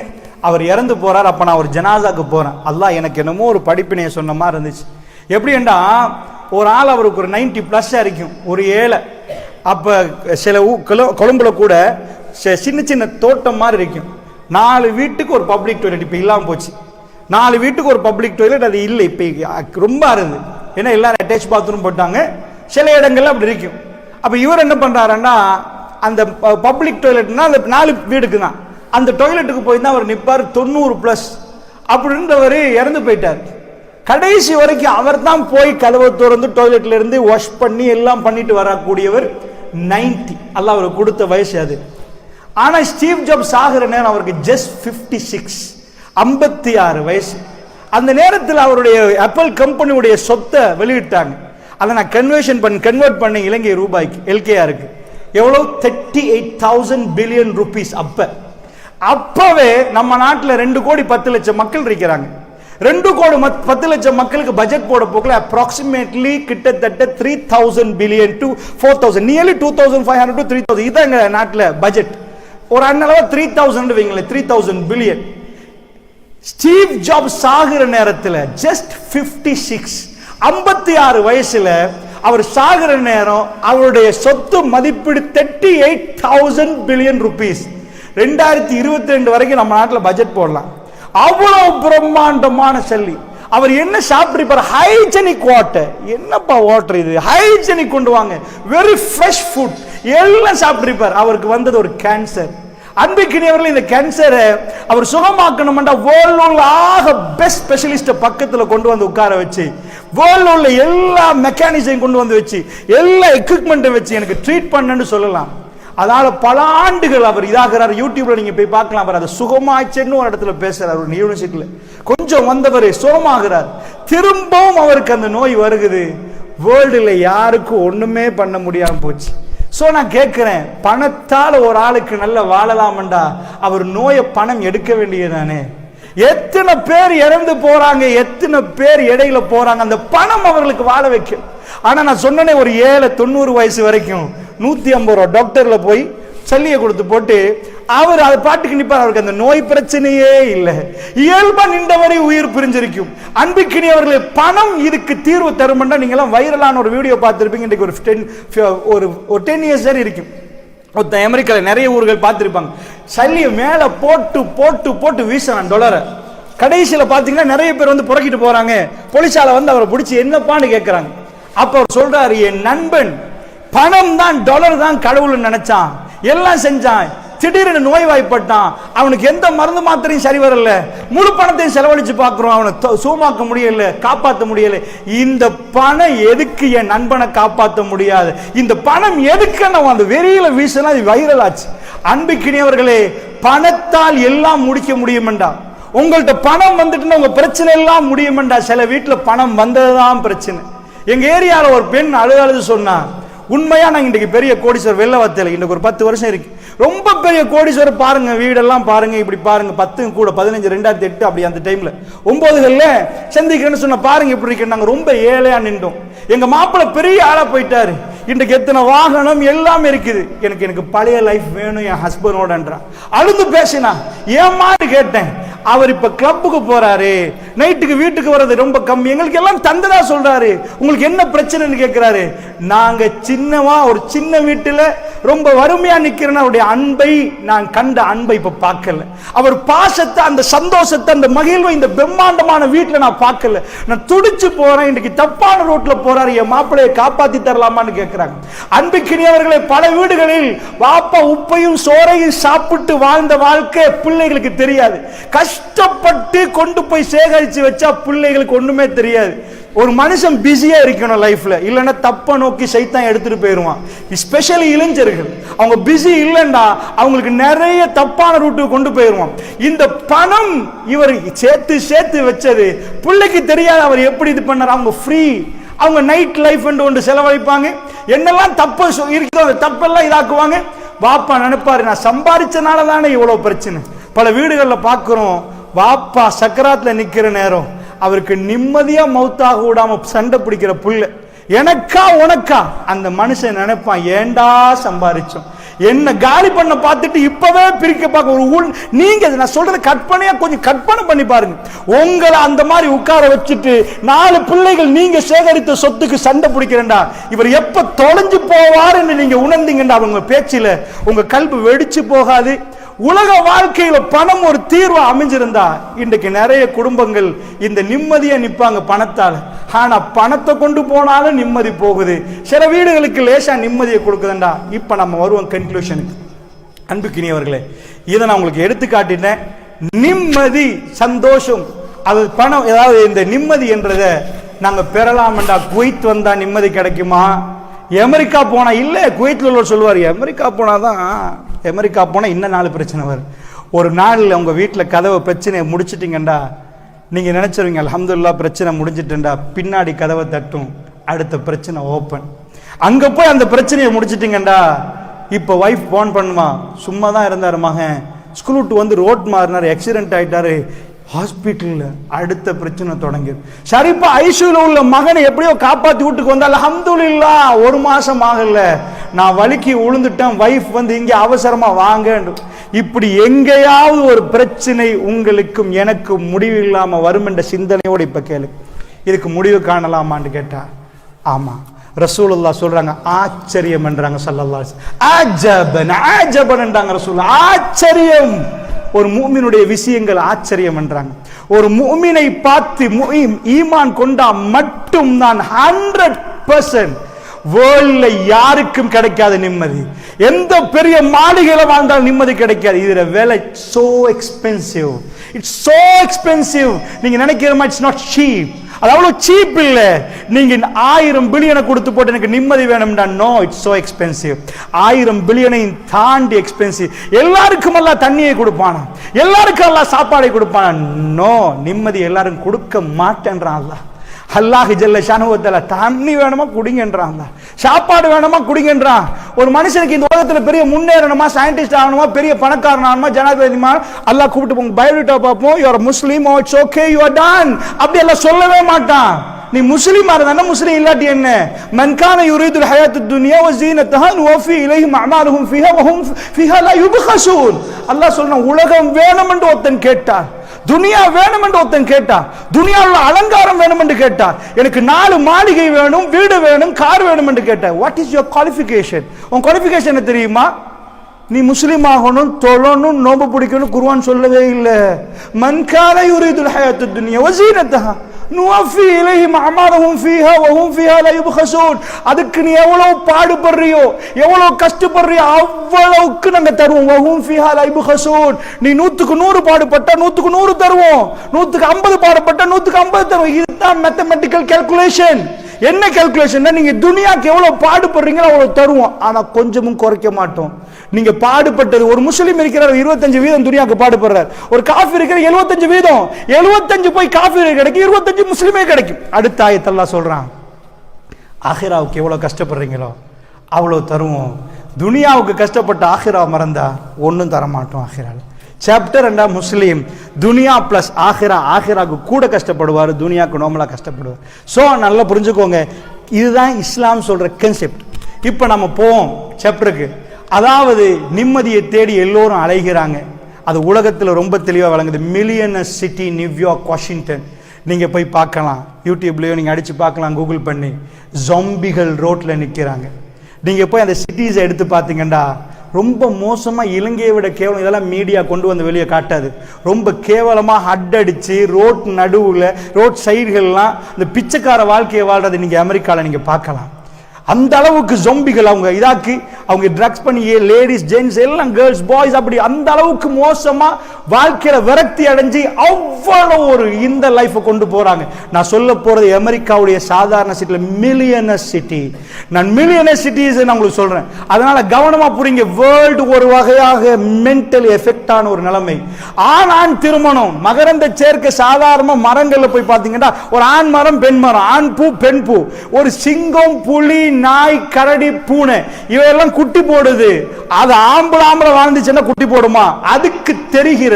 அவர் இறந்து போறார். அப்ப நான் ஒரு ஜனாசாக்கு போறேன். அல்லாஹ் எனக்கு என்னமோ ஒரு படிப்பினையை சொன்ன மாதிரி இருந்துச்சு. எப்படின்னா ஒரு ஆள் அவருக்கு ஒரு 90+ இருக்கும், ஒரு ஏழை. அப்ப சில கொழும்புல கூட சின்ன சின்ன தோட்டம் மாதிரி இருக்கும். 4 வீட்டுக்கு ஒரு பப்ளிக் டாய்லெட் இப்ப இல்லாம போச்சு. 4 வீட்டுக்கு ஒரு பப்ளிக் டாய்லெட் அது இல்லை, இப்ப ரொம்ப அருது. ஏன்னா எல்லாரும் அட்டாச் பாத்ரூம் போட்டாங்க, சில இடங்கள்ல அப்படி இருக்கும். அப்ப இவர் என்ன பண்றாருன்னா அந்த பப்ளிக் டாய்லெட்னா அந்த 4 வீடுக்கு தான் அந்த டாய்லெட்டுக்கு போய் தான் அவர் நிற்பார். 90+ அப்படின்றவர் இறந்து போயிட்டார். கடைசி வரைக்கும் அவர் தான் போய் கதவை திறந்து டாய்லெட்ல இருந்து வாஷ் பண்ணி எல்லாம் பண்ணிட்டு வரக்கூடியவர். 90 அல்லாஹ் அவருக்கு கொடுத்த வயசு அது. ஆனா ஸ்டீவ் ஜாப்ஸ் ஆகிற நேரம் அவருக்கு ஜஸ்ட் 56, 56 வயசு. அந்த நேரத்தில் அவருடைய ஆப்பிள் கம்பெனியுடைய சொத்தை வெளியிட்டாங்க. அதை நான் கன்வெர்ட் பண்ணி இலங்கை ரூபாய்க்கு எல்கேஆருக்கு எவ்வளவு 38,000 பில்லியன் ரூபீஸ். அப்பவே நம்ம நாட்டில் 2 கோடி 10 லட்சம் மக்கள் இருக்கிறாங்க. 2 கோடி 10 லட்சம் மக்களுக்கு பட்ஜெட் போட போகல அப்ராக்சிமேட்லி கிட்டத்தட்ட 3,000 பில்லியன் டு 4,000, நியர்லி 2,500 to 3,000 இதான் எங்க நாட்டில் பட்ஜெட். ஒரு அண்ணளவு 3,000 வைங்களேன், 3,000 பில்லியன். ஸ்டீவ் ஜாப்ஸ் சாகிற நேரத்தில் ஜஸ்ட் 56, 56 வயசுல அவர் சாகிற நேரம் அவருடைய சொத்து மதிப்பீடு 38,000 பில்லியன் ரூபீஸ். 2022 வரைக்கும் நம்ம நாட்டில் பட்ஜெட் போடலாம். அவ்வளவு பிரம்மாண்டமான சல்லி. அவர் என்ன சாப்பிட்டிருப்பார்? Hygienic water. என்னப்பா வாட்டர் இது? ஹைஜெனிக் கொண்டு வாங்க, வெரி ஃப்ரெஷ் ஃபுட் எல்லாம் சாப்பிட்டிருப்பார். அவருக்கு வந்தது ஒரு கேன்சர். அன்பிக்கினியவர்கள் இந்த கேன்சரை அவர் சுகமாக்கணும்னா வேர்ல்ட்ல உள்ள பெஸ்ட் ஸ்பெஷலிஸ்ட பக்கத்துல கொண்டு வந்து உட்கார வச்சு, வேர்ல்ட்ல உள்ள எல்லா மெக்கானிசையும் கொண்டு வந்து வச்சு, எல்லா எக்யூப்மெண்ட்டும் வச்சு எனக்கு ட்ரீட் பண்ணுன்னு சொல்லலாம். அதனால பல ஆண்டுகள் அவர் இதாகிறார். யூடியூப்ல நீங்க போய் பார்க்கலாம். அவர் அதை சுகமாச்சுன்னு ஒரு இடத்துல பேசுறார், ஒரு யூனிவர்சிட்டியில. கொஞ்சம் வந்தவர் சுகமாகிறார், திரும்பவும் அவருக்கு அந்த நோய் வருகுது. வேர்ல்டுல யாருக்கும் ஒண்ணுமே பண்ண முடியாம போச்சு. சோ நான் கேட்கிறேன், பணத்தால் ஒரு ஆளுக்கு நல்ல வாழலாம்டா அவர் நோயை பணம் எடுக்க வேண்டியதானே? எத்தனை பேர் இறந்து போறாங்க, எத்தனை பேர் இடையில போறாங்க, அந்த பணம் அவர்களுக்கு வாழ வைக்கும். ஆனா நான் சொன்னேனே ஒரு 7 90 வயசு வரைக்கும் 150 ரூபா டாக்டர்ல போய் சல்லியை கொடுத்து போட்டு அவர் அதை பாட்டுக்கு நிற்பார். அவருக்கு அந்த நோய் பிரச்சனையே இல்லை, இயல்பா நின்றவரை உயிர் பிரிஞ்சிருக்கும். அன்பிக்கினியவர்களே, பணம் இதுக்கு தீர்வு தருமெண்டா நீங்களாம் வைரலான ஒரு வீடியோ பார்த்துருப்பீங்க. இன்றைக்கு ஒரு 10 இயர்ஸ் சரி இருக்கும். ஒருத்தன் அமெரிக்காவில் நிறைய ஊர்கள் பார்த்துருப்பாங்க. சல்லியை மேலே போட்டு போட்டு போட்டு வீசினான் டாலரை. கடைசியில் பார்த்தீங்கன்னா நிறைய பேர் வந்து புறக்கிட்டு போறாங்க. போலீஸால வந்து அவரை பிடிச்சி என்னப்பான்னு கேட்கிறாங்க. அப்ப அவர் சொல்றாரு, என் நண்பன் பணம் தான் டாலர் தான் கடவுள்னு நினைச்சான், எல்லாம் செஞ்சான், திடீர்னு நோய்வாய்ப்பட்டான், அவனுக்கு எந்த மருந்து மாத்திரையும் சரி வரல, முழு பணத்தையும் செலவழிச்சு பார்க்கிறோம், அவனை சூமாக்க முடியல, காப்பாற்ற முடியல. இந்த பணம் எதுக்கு என் நண்பனை காப்பாற்ற முடியாது, இந்த பணம் எதுக்கு நம்ம அந்த வெறியில வீசினா வைரல் ஆச்சு. அன்பிக்கினியவர்களே, பணத்தால் எல்லாம் முடிக்க முடியுமெண்டா, உங்கள்கிட்ட பணம் வந்துட்டுன்னா உங்க பிரச்சனை எல்லாம் முடியுமெண்டா. சில வீட்டில் பணம் வந்ததுதான் பிரச்சனை. எங்க ஏரியாவில் ஒரு பெண் அழுது சொன்னா, உண்மையா நாங்க இன்றைக்கு பெரிய கோடீஸ்வரர் வெள்ளவத்தையில் இன்னைக்கு ஒரு 10 வருஷம் இருக்கு, ரொம்ப பெரிய கோடீஸ்வரர் பாருங்க, வீடெல்லாம் பாருங்க, இப்படி பாருங்க, 10 கூட 15 2008 அப்படி அந்த டைம்ல 9கள்ல சந்திக்கிறேன்னு சொன்ன பாருங்க இப்படி இருக்கு. நாங்க ரொம்ப ஏழையா நின்றோம். எங்க மாப்பிள்ளை பெரிய ஆளா போயிட்டாரு, இன்றைக்கு எத்தனை வாகனம் எல்லாமே இருக்குது. எனக்கு பழைய லைஃப் வேணும் என் ஹஸ்பண்டோடன்றான். அழுது பேசினா, ஏமான்னு கேட்டேன். அவர் இப்ப கிளப்புக்கு போறாரு, நைட்டுக்கு வீட்டுக்கு வர்றது ரொம்ப கம்மி, எங்களுக்கு எல்லாம் தந்ததா சொல்றாரு. உங்களுக்கு என்ன பிரச்சனைன்னு கேட்கிறாரு. நாங்க சின்னவா ஒரு சின்ன வீட்டுல ரொம்ப வறுமையா நிக்கிறேன்னு அவருடைய அன்பை நான் கண்ட அன்பை இப்ப பார்க்கல. அவர் பாசத்தை, அந்த சந்தோஷத்தை, அந்த மகிழ்வை இந்த பிரம்மாண்டமான வீட்டுல நான் பார்க்கல. நான் துடிச்சு போறேன். இன்னைக்கு தப்பான ரோட்ல போறாரு, என் மாப்பிள்ளையை காப்பாத்தி தரலாமான்னு கேட்கிறாங்க. அன்பிக்கினியவர்களே, பல வீடுகளில் வாப்பா உப்பையும் சோறையும் சாப்பிட்டு வாழ்ந்த வாழ்க்கை பிள்ளைகளுக்கு தெரியாது. கஷ்டப்பட்டு கொண்டு போய் சேகரிச்சு வச்சா பிள்ளைகளுக்கு ஒண்ணுமே தெரியாது. ஒரு மனுஷன் பிஸியா இருக்கணும் லைஃப்ல, இல்லைன்னா தப்ப நோக்கி சைத்தான் எடுத்துட்டு போயிருவான். ஸ்பெஷலி இளைஞர்கள், அவங்க பிஸி இல்லைண்டா அவங்களுக்கு நிறைய தப்பான ரூட்டுக்கு கொண்டு போயிருவான். இந்த பணம் இவர் சேர்த்து சேர்த்து வச்சது பிள்ளைக்கு தெரியாது அவர் எப்படி இது பண்ணார். அவங்க ஃப்ரீ, அவங்க நைட் லைஃப் ஒன்று செலவழிப்பாங்க, என்னெல்லாம் தப்பு இருக்கோ அந்த தப்பெல்லாம் இதாக்குவாங்க. வாப்பா நினைப்பாரு, நான் சம்பாதிச்சனால தானே இவ்வளவு பிரச்சனை. பல வீடுகளில் பார்க்கிறோம், வாப்பா சக்கராத்துல நிக்கிற நேரம் அவருக்கு நிம்மதியா மௌத்தாக விடாம சண்டை பிடிக்கிற புள்ள, எனக்கா உனக்கா. அந்த மனுஷன் நினைப்பான், ஏண்டா சம்பாதிச்சோம், என்ன காலி பண்ண பார்த்துட்டு இப்பவே பிரிக்க பார்க்க ஒரு நீங்க நான் சொல்றது கற்பனையா கொஞ்சம் கற்பனை பண்ணி பாருங்க. உங்களை அந்த மாதிரி உட்கார வச்சுட்டு 4 பிள்ளைகள் நீங்க சேகரித்த சொத்துக்கு சண்டை பிடிக்கிறேன்டா, இவர் எப்ப தொலைஞ்சு போவார் என்று நீங்க உணர்ந்தீங்கடா. உங்க பேச்சில உங்க கல்வி வெடிச்சு போகாது. உலக வாழ்க்கையில பணம் ஒரு தீர்வு அமைஞ்சிருந்தா இன்றைக்கு நிறைய குடும்பங்கள் இந்த நிம்மதியா நிப்பாங்க பணத்தால. ஆனா பணத்தை கொண்டு போனாலும் நிம்மதி போகுது, சில வீடுகளுக்கு லேசா நிம்மதியை கொடுக்குதுண்டா. இப்ப நம்ம வருவோம் கன்க்ளூஷனுக்கு. அன்புக்கினியவர்களே, இதை நான் உங்களுக்கு எடுத்து காட்டினேன். நிம்மதி, சந்தோஷம், அது பணம், ஏதாவது இந்த நிம்மதி என்றத நாங்க பெறலாம்டா. குவைத் வந்தா நிம்மதி கிடைக்குமா? அமெரிக்கா போனா இல்ல, குவைத்ல உள்ள சொல்லுவார், அமெரிக்கா போனாதான், அமெரிக்கா போனா இன்னும் 4 பிரச்சனை வரும். ஒரு நாள் உங்க வீட்டில் கதவை பிரச்சனையை முடிச்சிட்டீங்கண்டா, நீங்க நினைச்சிருவீங்க அல்ஹம்துலில்லாஹ் பிரச்சனை முடிஞ்சிட்டுண்டா. பின்னாடி கதவை தட்டும், அடுத்த பிரச்சனை ஓப்பன். அங்க போய் அந்த பிரச்சனையை முடிச்சிட்டீங்கண்டா, இப்ப வைஃப் போன் பண்ணுமா, சும்மா தான் இருந்தாரு மகன், ஸ்கூல் விட்டு வந்து ரோட் மாறினாரு, ஆக்சிடென்ட் ஆயிட்டாரு, ஹாஸ்பிட்டல்ல அடுத்த பிரச்சனை தொடங்கிடும். சரிப்பா ஐசியூல உள்ள மகனை எப்படியோ காப்பாத்தி வீட்டுக்கு வந்தால் அல்ஹம்துலில்லாஹ் 1 மாசம் ஆகல, நான் வலிக்கு உளுந்துட்டேன், வைஃப் வந்து இங்க அவசரமா வாங்க. இப்படி எங்கேயாவது ஒரு பிரச்சனை உங்களுக்கும் எனக்கும் முடிவு இல்லாம வரும் என்ற சிந்தனையோடு இப்ப கேளு, இதுக்கு முடிவு காணலாமான்னு கேட்டா ஆமா. ரசூலுல்லாஹ் சொல்றாங்க, ஆச்சரியம் என்றாங்க ஸல்லல்லாஹு அலைஹி வஸல்லம். அஜபன் அஜபன் என்றாங்க ரசூலுல்லாஹ். ஆச்சரியம், ஒரு மூமினுடைய விஷயங்கள் ஆச்சரியம் என்றாங்க. ஒரு மூமினை பார்த்து ஈமான் கொண்டா மட்டும் தான் 100% வேர்ல்ட்ல யாருக்கும் கிடைக்காத நிம்மதி. எந்த பெரிய மாளிகையில வாழ்ந்தால் நிம்மதி கிடைக்காது. இதுல விலை so expensive, it's so expensive. நீங்க நினைக்கிற மாதிரி இட்ஸ் நாட் சீப், அது அவ்வளவு சீப் இல்ல. நீங்க 1000 பில்லியனை கொடுத்து போட்டு எனக்கு நிம்மதி வேணும்டா, நோ, இட்ஸ் சோ எக்ஸ்பென்சிவ். 1000 பில்லியனை தாண்டி எக்ஸ்பென்சிவ். எல்லாருக்கும் எல்லாம் தண்ணியை கொடுப்பானா, எல்லாருக்கும் எல்லாம் சாப்பாடை கொடுப்பானா? நோ, நிம்மதி எல்லாரும் கொடுக்க மாட்டேன்றான் அல்லாஹ். அல்லாஹ் ஜல்ல ஷானஹு வ தஆலா தண்ணி வேணுமா குடிங்கன்றான், சாப்பாடு வேணுமா குடிங்கன்றான். ஒரு மனுஷனுக்கு இந்த உலகத்துல பெரிய முன்னேறணுமா, சயின்டிஸ்ட் ஆகணுமா, பெரிய பணக்காரன் ஆகணுமா, ஜனாதிபதிமா, அல்லாஹ் கூப்பிட்டு போங்க பயோடேட்டா பார்ப்போம், you are Muslim, it's okay, you are done, அப்படி எல்லாம் சொல்லவே மாட்டான். நீ முஸ்லிமா இருந்தா முஸ்லிம் இல்லாட்டி என்ன? மன் கான யுரீதுல் ஹயாத்துத் துன்யா வ ஸீனத்தஹா நுவஃபி இலைஹிம் அமாலுஹும் ஃபீஹா வ ஹும் ஃபீஹா லா யுப்கஸூன். அல்லாஹ் சொல்றான், உலகம் வேணும் என்று ஒருத்தன் கேட்டான், துனியா வேணும் என்று ஒருத்தன் கேட்டான், துனியாவுல அலங்காரம் வேணும் என்று கேட்டான், எனக்கு 4 மாளிகை வேணும், வீடு வேணும், கார் வேணும் என்று கேட்டான். What is your qualification? உன் குவாலிஃபிகேஷன் என்ன தெரியுமா? நீ முஸ்லிம் ஆகணும், தொழணும், நோம்பு பிடிக்கணும் குர்ஆன் சொல்லவே இல்லை. மன் கான யுரீதுல் ஹயாத்துத் துன்யா வ ஸீனத்தஹா நுவஃபி இலைஹிம் அமாலுஹும் ஃபீஹா வ ஹும் ஃபீஹா லா யுப்கஸூன். அதுக்கு நீ எவ்வளவு பாடுபடுறியோ, எவ்வளவு கஷ்டப்படுறியோ அவ்வளவுக்கு நாங்க தருவோம். வ ஹும் ஃபீஹா லா யுப்கஸூன். நீ 100க்கு 100 பாடுபட்டா 100க்கு 100 தருவோம், 100க்கு 50 பாடுபட்டா 100க்கு 50 தருவோம். இதுதான் மேத்தமெட்டிக்கல் கால்குலேஷன். என்ன கால்குலேஷன்? நீங்க துனியாக்கு எவ்வளவு பாடுபடுறீங்களோ அவ்வளவு தருவோம், ஆனா கொஞ்சமும் குறைக்க மாட்டோம். நீங்க பாடுபட்டது, ஒரு முஸ்லிம் இருக்கிறார் 25% துனியாக்கு பாடுபடுறார், ஒரு காஃபிர் இருக்கிற 75%, 75 போய் காஃபிர் கிடைக்கும், 25 முஸ்லிமே கிடைக்கும். அடுத்த ஆயத் அல்லாஹ் சொல்றான், ஆகிராவுக்கு எவ்வளவு கஷ்டப்படுறீங்களோ அவ்வளவு தருவோம். துனியாவுக்கு கஷ்டப்பட்ட ஆகிரா மறந்தா ஒன்னும் தரமாட்டோம். ஆகிரால சாப்டர் 2 முஸ்லீம், துனியா பிளஸ் ஆகிரா. ஆகிராவுக்கு கூட கஷ்டப்படுவார், துனியாவுக்கு நார்மலா கஷ்டப்படுவார். ஸோ நல்லா புரிஞ்சுக்கோங்க, இதுதான் இஸ்லாம் சொல்ற கான்செப்ட். இப்போ நம்ம போவோம் சாப்டருக்கு. அதாவது நிம்மதியை தேடி எல்லோரும் அலைகிறாங்க, அது உலகத்தில் ரொம்ப தெளிவாக வழங்குது. மில்லியனர் சிட்டி நியூயார்க், வாஷிங்டன், நீங்க போய் பார்க்கலாம், யூடியூப்லயோ நீங்க அடிச்சு பார்க்கலாம், கூகுள் பண்ணி. ஜொம்பிகள் ரோட்ல நிற்கிறாங்க. நீங்க போய் அந்த சிட்டிஸை எடுத்து பார்த்தீங்கன்னா ரொம்ப மோசமா, இலங்கையை விட கேவலம். இதெல்லாம் மீடியா கொண்டு வந்து வெளியே காட்டாது. ரொம்ப கேவலமா அடிச்சு ரோட் நடுவுல, ரோட் சைடுகள்லாம் இந்த பிச்சைக்கார வாழ்க்கையை வாழ்றது நீங்க அமெரிக்கால நீங்க பார்க்கலாம். அந்த அளவுக்கு ஜொம்பிகள் அவங்க இதாக்கி, அவங்க ட்ரக்ஸ் பண்ணி லேடிஸ் ஜென்ட்ஸ் எல்லாம் கேர்ள்ஸ் பாய்ஸ் அப்படி அந்த அளவுக்கு மோசமா வாழ்க்கையில விரக்தி அடைஞ்சு அவ்வளவு ஒரு இந்த லைஃப் கொண்டு போறாங்க. நான் சொல்ல போறது அமெரிக்காவுடைய சாதாரண சிட்டில மில்லியனர் சிட்டி. நான் மில்லியனர் சிட்டிஸ் நான் உங்களுக்கு சொல்றேன், அதனால கவனமா புரியுங்க. வேர்ல்டு ஒரு வகையாக மென்டல் எஃபெக்ட் ஆன ஒரு நிலைமை. ஆண் திருமணம், மகரந்த சேர்க்கை சாதாரண மரங்கள்ல போய் பாத்தீங்கன்னா ஒரு ஆண் மரம் பெண் மரம், ஆண் பூ பெண் பூ, ஒரு சிங்கம் புலி நாய் கரடி பூனை இவையெல்லாம் குட்டி போடுது. அது ஆம்பளை வாழ்ந்துச்சுன்னா குட்டி போடுமா? அதுக்கு தெரிகிற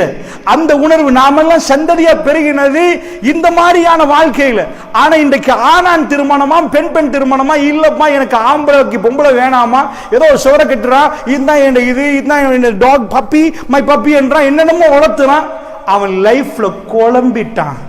அந்த உணர்வு நாமெல்லாம் சந்ததியா பெருகினது இந்த மாதிரியான வாழ்க்கையில. ஆனா இன்றைக்கு ஆணான் திருமணமா பெண் பெண் திருமணமா? இல்லப்பா, எனக்கு ஆம்பளைக்கு பொம்பளை வேணாமா, ஏதோ ஒரு சுவரை கட்டுறா, இதுதான் என் இது, இதுதான் என் டாக் பப்பி மை பப்பி என்றான், என்னென்னமோ வளர்த்துறான். அவன் லைஃப்ல குழம்பிட்டான்.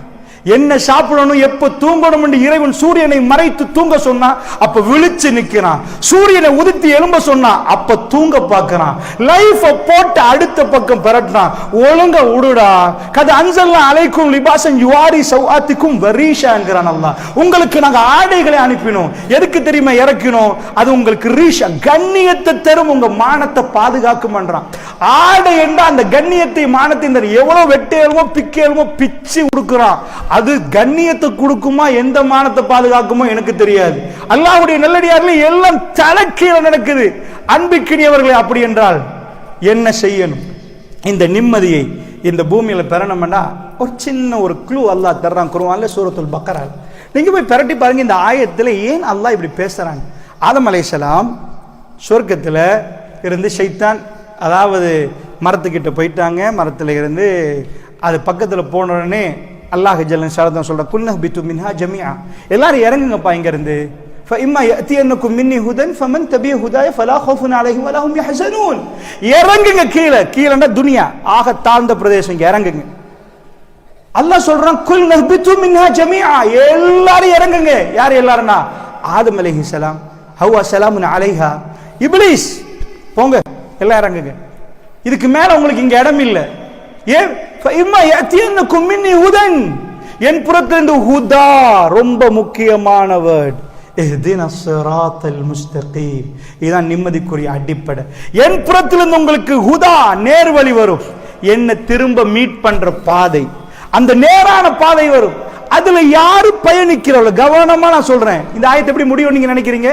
என்ன சாப்பிடணும், எப்ப தூங்கணும் என்று இறைவன் சூரியனை மறைத்து தூங்க சொன்னா அப்ப விழிச்சு நிக்கிறான். சூரியனை உதித்து எழும்ப சொன்னா அப்ப தூங்க பார்க்கிறான். லைஃப போட்டு அடுத்த பக்கம் பெறட்டான். ஒழுங்க விடுடா. கது அன்சல்னா அலைக்கும் லிபாசன் யுவாரி சௌஆத்திக்கும் வரீஷாங்கிறான் அல்லாஹ். உங்களுக்கு நாங்க ஆடைகளை அனுப்பினோம். எதுக்கு தெரியுமா இறக்கினோம்? அது உங்களுக்கு ரீஷா, கண்ணியத்தை தரும், உங்க மானத்தை பாதுகாக்கும் என்றான். ஆடை என்ற அந்த கண்ணியத்தை மானத்தை எவ்வளவு வெட்டேலுமோ பிக்கேலுமோ பிச்சு உடுக்குறான். அது கண்ணியத்தை கொடுக்குமா, எந்த மானத்தை பாதுகாக்குமோ எனக்கு தெரியாது. அல்லாஹ்வுடைய நல்லடியார்களே எல்லாம் தலைக்கீழ நடக்குது. அன்பிக்கினியவர்களே, அப்படி என்றால் என்ன செய்யணும்? இந்த நிம்மதியை இந்த பூமியில பெறணும்னா ஒரு சின்ன ஒரு க்ளூ அல்லாஹ் தர்றான் குர்ஆன்ல, சூரத்துல் பக்கரா. நீங்க போய் பிரட்டி பாருங்க, இந்த ஆயத்துல ஏன் அல்லாஹ் இப்படி பேசுறாங்க. ஆதம் அலைஹிஸ்ஸலாம் சொர்க்கத்துல இருந்து ஷைத்தான், அதாவது மரத்துக்கிட்ட போயிட்டாங்க. மரத்துல இருந்து அது பக்கத்துல போன உடனே அல்லாஹ் ஜல்ல ஷானஹு சொல்ற, குல்னஹ்பிது மின்ஹா ஜமீஆ, எல்லாரும் இறங்குங்கப்பா இங்க இருந்து. فإما يأتينكم مني هدى فمن تبع هداي فلا خوف عليهم ولا هم يحزنون. இறங்குங்க கீழே. கீழேன்னா துனியா, ஆக தாழ்ந்த பிரதேசம், இறங்குங்க. அல்லாஹ் சொல்றான், குல்னஹ்பிது மின்ஹா ஜமீஆ, எல்லாரும் இறங்குங்க. யார் எல்லாருன்னா? ஆதம் அலைஹிஸ்ஸலாம், ஹவ்வா ஸலாமுன் அலைஹா, இப்லீஸ், போங்க எல்லாம் இறங்குங்க. இதுக்கு மேல உங்களுக்கு இங்க இடம் இல்லை. ஏன்? என் புறத்திலிருந்து ஹுதா, ரொம்ப முக்கியமான வேர்ட். இஹ்தினஸ் ஸிராத்தல் முஸ்தகீம், இதுதான் நிம்மதிக்குரிய அடிப்படை. என் புறத்திலிருந்து உங்களுக்கு ஹுதா, நேர்வழி வரும். என்ன திரும்ப மீட் பண்ற பாதை, அந்த நேரான பாதை வரும். அதுல யாரு பயணிக்கிறவங்க கவனமா நான் சொல்றேன். இந்த ஆயத்தை எப்படி முடியும் நீங்க நினைக்கிறீங்க?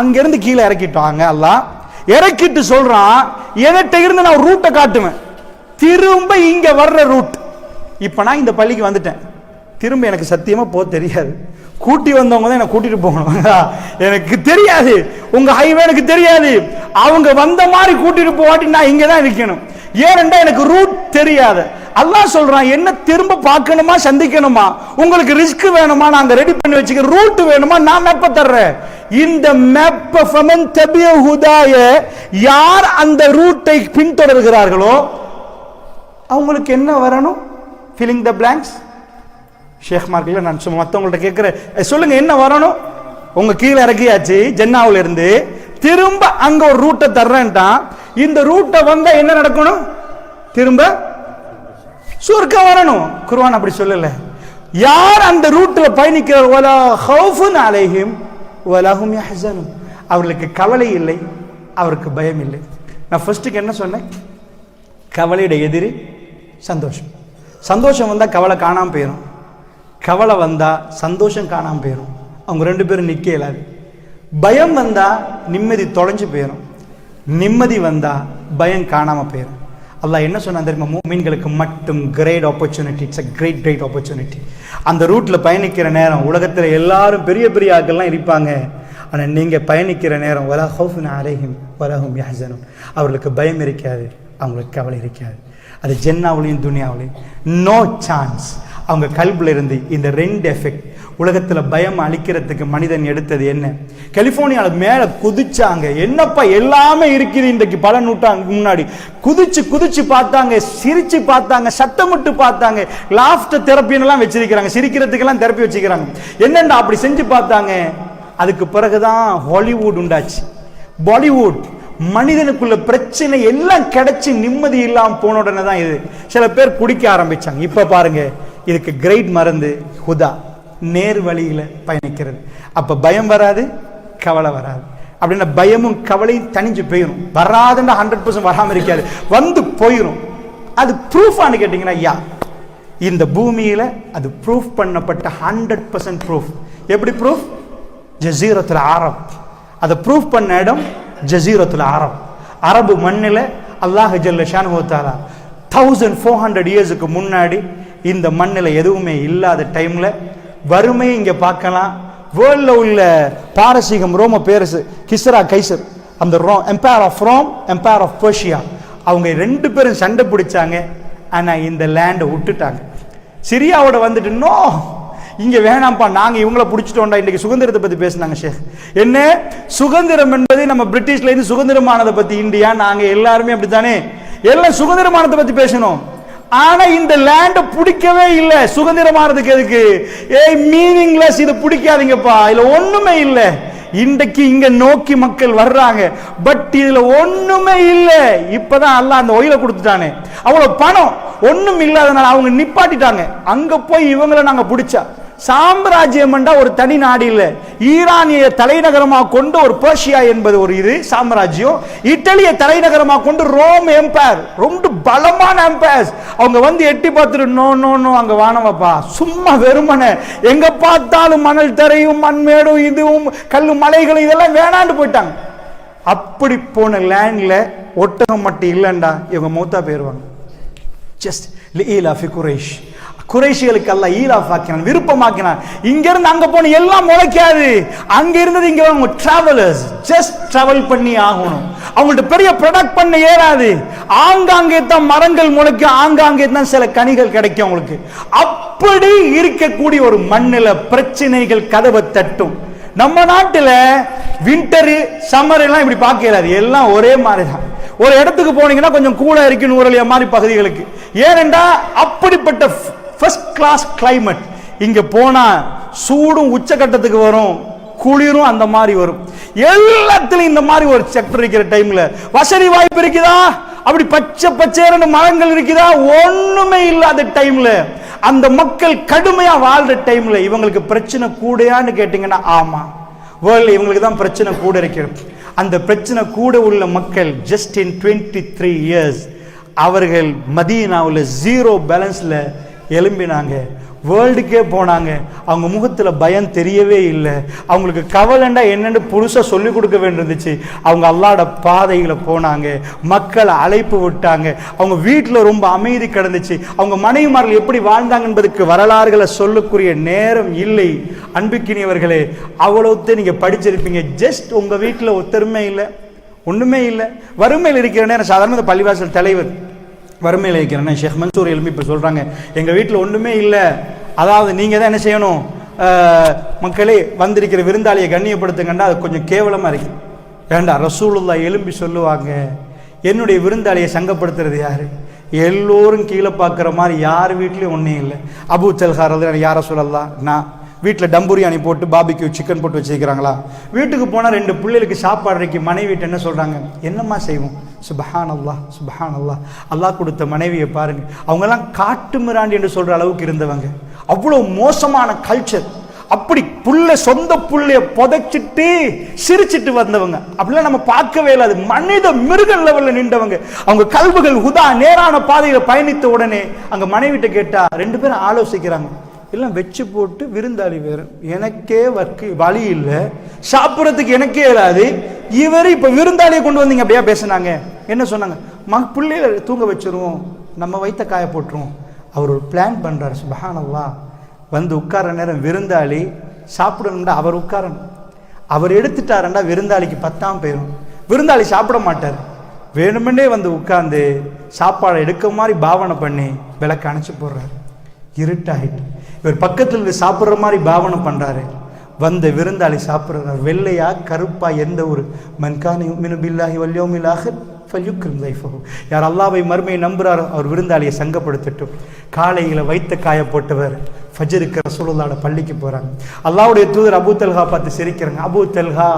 அங்கிருந்து கீழே இறக்கிட்டாங்க. அல்லாஹ் இறக்கிட்டு சொல்றான், என்கிட்ட இருந்து நான் ரூட்டை காட்டுவேன், திரும்ப இங்க வர்ற ரூட். இப்ப நான் இந்த பள்ளிக்கு வந்துட்டேன், திரும்ப எனக்கு சத்தியமா போக தெரியாது. கூட்டி வந்தவங்க தான் என்ன கூட்டிட்டு போகணும், எனக்கு தெரியாது. உங்க ஹைவே எனக்கு தெரியாது. அவங்க வந்த மாதிரி கூட்டிட்டு போவாட்டி நான் இங்க தான் இருக்கணும். ஏனென்றா எனக்கு ரூட் தெரியாது. அல்லாஹ் சொல்றான், என்ன திரும்ப பார்க்கணுமா சந்திக்கணுமா, உங்களுக்கு ரிஸ்க் வேணுமா நாங்க ரெடி பண்ணி வச்சுக்க, ரூட் வேணுமா நான் மேப்ப தர்றேன். இந்த மேப்ப ஃபமன் தபிய ஹுதாய, யார் அந்த ரூட்டை பின்தொடர்கிறார்களோ அவங்களுக்கு என்ன வரணும்? Filling the blanks. ஷேக் மார்க்கில் நான் சும்மா மற்றவங்கள்ட்ட கேட்குறேன், சொல்லுங்க என்ன வரணும்? உங்க கீழே இறக்கியாச்சு ஜென்னாவுல இருந்து, திரும்ப அங்க ஒரு ரூட்டை தர்றேன்ட்டான். இந்த ரூட்டை வந்தா என்ன நடக்கணும்? திரும்ப சொர்க்கம் வரணும். குர்ஆன் அப்படி சொல்லல. யார் அந்த ரூட்ல பயணிக்கிறார், வலா ஹௌஃபுன் அலைஹிம் வலா ஹும் யஹ்ஸனுன், அவர்களுக்கு கவலை இல்லை, அவருக்கு பயம் இல்லை. நான் ஃபர்ஸ்ட்டுக்கு என்ன சொன்னேன்? கவலையுடைய எதிரி சந்தோஷம். சந்தோஷம் வந்தா கவலை காணாம போயிடும், கவலை வந்தா சந்தோஷம் காணாம போயிடும். அவங்க ரெண்டு பேரும் நிக்க இயலாது. பயம் வந்தா நிம்மதி தொலைஞ்சு போயிடும், நிம்மதி வந்தா பயம் காணாம போயிடும். அல்லாஹ் என்ன சொன்னா தெரியுமா? முஃமின்களுக்கு மட்டும் great opportunity, it's a great opportunity. அந்த ரூட்ல பயணிக்கிற நேரம் உலகத்துல எல்லாரும் பெரிய பெரிய ஆட்கள்லாம் இருப்பாங்க, ஆனா நீங்க பயணிக்கிற நேரம் வலா ஹௌஃபுன் அலைஹிம் வலா ஹும் யஹ்ஸனுன், அவர்களுக்கு பயம் இருக்காது, அவங்களுக்கு கவலை இருக்காது. அது ஜென்னாவிலையும் துனியாவிலையும் நோ சான்ஸ். அவங்க கல்புல இருந்து இந்த ரெண்டு எஃபெக்ட். உலகத்துல பயம் அளிக்கிறதுக்கு மனிதன் எடுத்தது என்ன? கலிபோர்னியால மேல குதிச்சாங்க, என்னப்பா எல்லாமே இருக்குது. இன்றைக்கு பல நூற்றாண்டுக்கு முன்னாடி குதிச்சு குதிச்சு பார்த்தாங்க, சிரிச்சு பார்த்தாங்க, சத்தமிட்டு பார்த்தாங்க, லாஃப்டர் தெரப்பின்னு எல்லாம் வச்சிருக்கிறாங்க, சிரிக்கிறதுக்கெல்லாம் தெரப்பி வச்சுக்கிறாங்க. என்னண்டா அப்படி செஞ்சு பார்த்தாங்க. அதுக்கு பிறகுதான் ஹாலிவுட் உண்டாச்சு, பாலிவுட். மனிதனுக்குள்ள பிரச்சனை எல்லாம் கிடைச்சி நிம்மதி இல்லாம போன உடனே தான் இது சில பேர் குடிக்க ஆரம்பிச்சாங்க. இப்ப பாருங்க, இதுக்கு கிரேட் மருந்து ஹுதா, நேர் வழியில பயணிக்கிறது. அப்ப பயம் வராது, கவலை வராது. அப்படின்னா பயமும் கவலையும் தனிஞ்சு போயிடும். வராதுன்னா 100% வராம இருக்காது, வந்து போயிடும். அது ப்ரூஃபான்னு கேட்டீங்கன்னா யா, இந்த பூமியில அது ப்ரூஃப் பண்ணப்பட்ட 100% ப்ரூஃப். எப்படி ப்ரூஃப்? ஜஸீரத்துல் அரப். அதை ப்ரூஃப் பண்ண இடம் ஜஸீரத்துல் அரப். அரபு மண்ணில் அல்லாஹ் ஜல்ல ஷானுஹு தஆலா 1400 இயர்ஸுக்கு முன்னாடி இந்த மண்ணில் எதுவுமே இல்லாத டைம்ல வறுமை இங்க பார்க்கலாம். வேர்ல்ட்ல உள்ள பாரசீகம், ரோம பேரரசு, கிஸ்ரா கைசர், அந்த empire of Rome, empire of Persia, அவங்க ரெண்டு பேரும் சண்டை பிடிச்சாங்க. ஆனா இந்த லேண்டை விட்டுட்டாங்க. சிரியாவோட வந்துட்டு நோ, இங்க வேணாம்ப்பா, நாங்க இவங்களை பிடிச்சிட்டோம்டா. இன்னைக்கு சுதந்திரத்தை பத்தி பேசினாங்க ஷேக். என்ன சுதந்திரம் என்பது நம்ம பிரிட்டிஷ்ல இருந்து சுதந்திரமானதை பத்தி, இந்தியா நாங்க எல்லாருமே அப்படித்தானே, எல்லாம் சுதந்திரமானதை பத்தி பேசணும். ஆனா இந்த லேண்ட பிடிக்கவே இல்லை. சுதந்திரமானதுக்கு எதுக்கு? மீனிங்லெஸ், இது பிடிக்காதீங்கப்பா, இதுல ஒண்ணுமே இல்லை. இன்றைக்கு இங்க நோக்கி மக்கள் வர்றாங்க, பட் இதுல ஒண்ணுமே இல்லை. இப்பதான் அல்லாஹ் அந்த ஒயில கொடுத்துட்டானே, அவ்வளவு பணம் ஒண்ணும் இல்லாதனால அவங்க நிப்பாட்டிட்டாங்க. அங்க போய் இவங்களை நாங்க பிடிச்சா சாம்ராஜ்யம் ஒரு தனி நாடு இல்ல. ஈரானிய தலைநகரமாக கொண்டு ஒரு பெர்ஷியா என்பது ஒரு இது சாம்ராஜ்யம், இத்தாலிய தலைநகரமாக கொண்டு ரோம் எம்பையர், ரொம்ப பலமான எம்பையர்ஸ். அவங்க வந்து எட்டி பார்த்துட்டு நோ நோ நோ, அங்க வானவப்பா, சும்மா வெறுமனே எங்க பார்த்தாலும் மணல் தரையும் மண்மேடும் இதுவும் கல்லு மலைகளும் இதெல்லாம் வேணாண்டு போயிட்டாங்க. அப்படி போன லேண்ட்ல ஒட்டகம் மட்டும் இல்லைண்டா இவங்க மௌத்தா போயிருவாங்க. ஜஸ்ட் லீலாஃபி குரைஷ், குறைஷிகளுக்கு அல்லாஹ் ஈலாஃப் ஆக்கினான், விருப்பமாக்கினான். இங்க இருந்து அங்க போன எல்லாம் முளைக்காது, அங்க இருந்தது இங்க அவங்க டிராவலர்ஸ், ஜஸ்ட் டிராவல் பண்ணி ஆகணும். அவங்கள்ட்ட பெரிய ப்ரொடக்ட் பண்ண ஏறாது, ஆங்காங்கே தான் மரங்கள் முளைக்கும், ஆங்காங்கே தான் சில கனிகள் கிடைக்கும் அவங்களுக்கு. அப்படி இருக்கக்கூடிய ஒரு மண்ணில பிரச்சனைகள் கதவை தட்டும். நம்ம நாட்டுல விண்டரு சம்மர் எல்லாம் இப்படி பார்க்க இயலாது, எல்லாம் ஒரே மாதிரி தான். ஒரு இடத்துக்கு போனீங்கன்னா கொஞ்சம் கூட இருக்கு, நூறலியா மாதிரி பகுதிகளுக்கு. ஏனென்றா அப்படிப்பட்ட ஃபர்ஸ்ட் கிளாஸ் கிளைமேட். இங்க போனா சூடும் உச்சகட்டத்துக்கு வரும், குளிரும் அந்த மாதிரி வரும். எல்லாத்திலும் இந்த மாதிரி ஒரு செக்டர் இருக்கிற டைம்ல வசதி வாய்ப்பு இருக்குதா? அப்படி பச்சை பச்சையான மரங்கள் இருக்குதா? ஒண்ணுமே இல்லாத டைம்ல அந்த மக்கள் கடுமையா வாழ்ற டைம்ல இவங்களுக்கு பிரச்சனை கூடையான்னு கேட்டீங்கன்னா ஆமா, வேர்ல்ட்ல இவங்களுக்கு தான் பிரச்சனை கூட இருக்கிறது. அந்த பிரச்சனை கூட உள்ள மக்கள் ஜஸ்ட் இன் 23 இயர்ஸ் அவர்கள் மதீனாவில் 0 பேலன்ஸ்ல எழும்பினாங்க, வேர்ல்டுக்கே போனாங்க. அவங்க முகத்துல பயம் தெரியவே இல்லை. அவங்களுக்கு கவலைண்டா என்னன்னு புதுசா சொல்லி கொடுக்க வேண்டியிருந்துச்சு. அவங்க அல்லாஹ்வோட பாதையில போனாங்க, மக்களை அழைப்பு விட்டாங்க. அவங்க வீட்டில் ரொம்ப அமைதி கிடந்துச்சு. அவங்க மனைவிமார்கள் எப்படி வாழ்ந்தாங்க என்பதற்கு வரலாறுகளை சொல்லக்கூடிய நேரம் இல்லை. அன்புக்கினியவர்களே, அவ்வளவுத்தை நீங்க படிச்சிருப்பீங்க. ஜஸ்ட் உங்க வீட்டில் ஒத்தருமே இல்லை, ஒண்ணுமே இல்லை, வறுமையில் இருக்கிற நேரம் சாதாரண பள்ளிவாசல் தலைவர் வறுமையில் இருக்கிறேன். ஷேக் மன்சூர் எழுப்பி இப்போ சொல்கிறாங்க, எங்கள் வீட்டில் ஒன்றுமே இல்லை, அதாவது நீங்கள் தான் என்ன செய்யணும், மக்களே வந்திருக்கிற விருந்தாளியை கண்ணியப்படுத்துங்கண்டா அது கொஞ்சம் கேவலமாக இருக்கு. வேண்டாம், ரசூலுல்லாஹ் எழும்பி சொல்லுவாங்க, என்னுடைய விருந்தாளியை சங்கப்படுத்துறது யார்? எல்லோரும் கீழே பார்க்குற மாதிரி யார் வீட்லேயும் ஒன்றும் இல்லை. அபூ தல்ஹா ரலியல்லாஹு யார சொல்லலாம், நான் வீட்டில் டம்புரியாணி போட்டு பாபிக்யூ சிக்கன் போட்டு வச்சுக்கிறாங்களா, வீட்டுக்கு போனால் 2 பிள்ளைகளுக்கு சாப்பாடு இறக்கி மனைவிட்டு என்ன சொல்கிறாங்க, என்னம்மா செய்வோம்? சுபஹான் அல்லாஹ், சுபஹான் அல்லாஹ், அல்லாஹ் கொடுத்த மனைவியை பாருங்க. அவங்கெல்லாம் காட்டு மிராண்டி என்று சொல்கிற அளவுக்கு இருந்தவங்க. அவ்வளோ மோசமான கல்ச்சர். அப்படி சொந்த புள்ளைய புதைச்சிட்டு சிரிச்சிட்டு வந்தவங்க. அப்படிலாம் நம்ம பார்க்கவே இல்லை. அது மனித மிருக லெவலில் நின்றவங்க. அவங்க கல்விகள் ஹுதா நேரான பாதையில் பயணித்த உடனே அங்கே மனைவிட்ட கேட்டா 2 பேரும் ஆலோசிக்கிறாங்க, எல்லாம் வச்சு போட்டு விருந்தாளி வேறு, எனக்கே வழி இல்லை, சாப்பிட்றதுக்கு எனக்கே இயலாது, இவர் இப்போ விருந்தாளியை கொண்டு வந்தீங்க. அப்படியா பேசினாங்க. என்ன சொன்னாங்க, பிள்ளைகளை தூங்க வச்சிருவோம், நம்ம வைத்த காய போட்டுருவோம். அவர் ஒரு பிளான் பண்ணுறாரு. சுப்ஹானல்லாஹ், வந்து உட்கார நேரம் விருந்தாளி சாப்பிடணுண்டா அவர் உட்காரணும். அவர் எடுத்துட்டாருண்டா விருந்தாளிக்கு 10ஆம் போயிடும். விருந்தாளி சாப்பிட மாட்டார், வேணுமென்னே வந்து உட்கார்ந்து சாப்பாடை எடுக்க மாதிரி பாவனை பண்ணி விளக்கு அணைச்சி போடுறாரு. இருட்டாயிட்டு இவர் பக்கத்தில் இருந்து சாப்பிட்ற மாதிரி பாவனை பண்ணுறாரு. வந்த விருந்தாளி சாப்பிட்றாரு. வெள்ளையா கருப்பா எந்த ஒரு மன்கானி யுமினு பில்லாஹி வல் யௌமில் ஆஹிர் ஃபல்யுக்ரிம் தைஃபஹு, யார் அல்லாஹ்வை மறுமையை நம்புறாரோ அவர் விருந்தாளியை சங்கப்படுத்தட்டும். காலையில் வைத்த காய போட்டவர் ஃபஜ்ருக்கு ரசூலுல்லாஹ்வோட பள்ளிக்கு போகிறாங்க. அல்லாஹ்வுடைய தூதர் அபூ தல்ஹா பார்த்து சிரிக்கிறாங்க. அபூ தல்ஹா,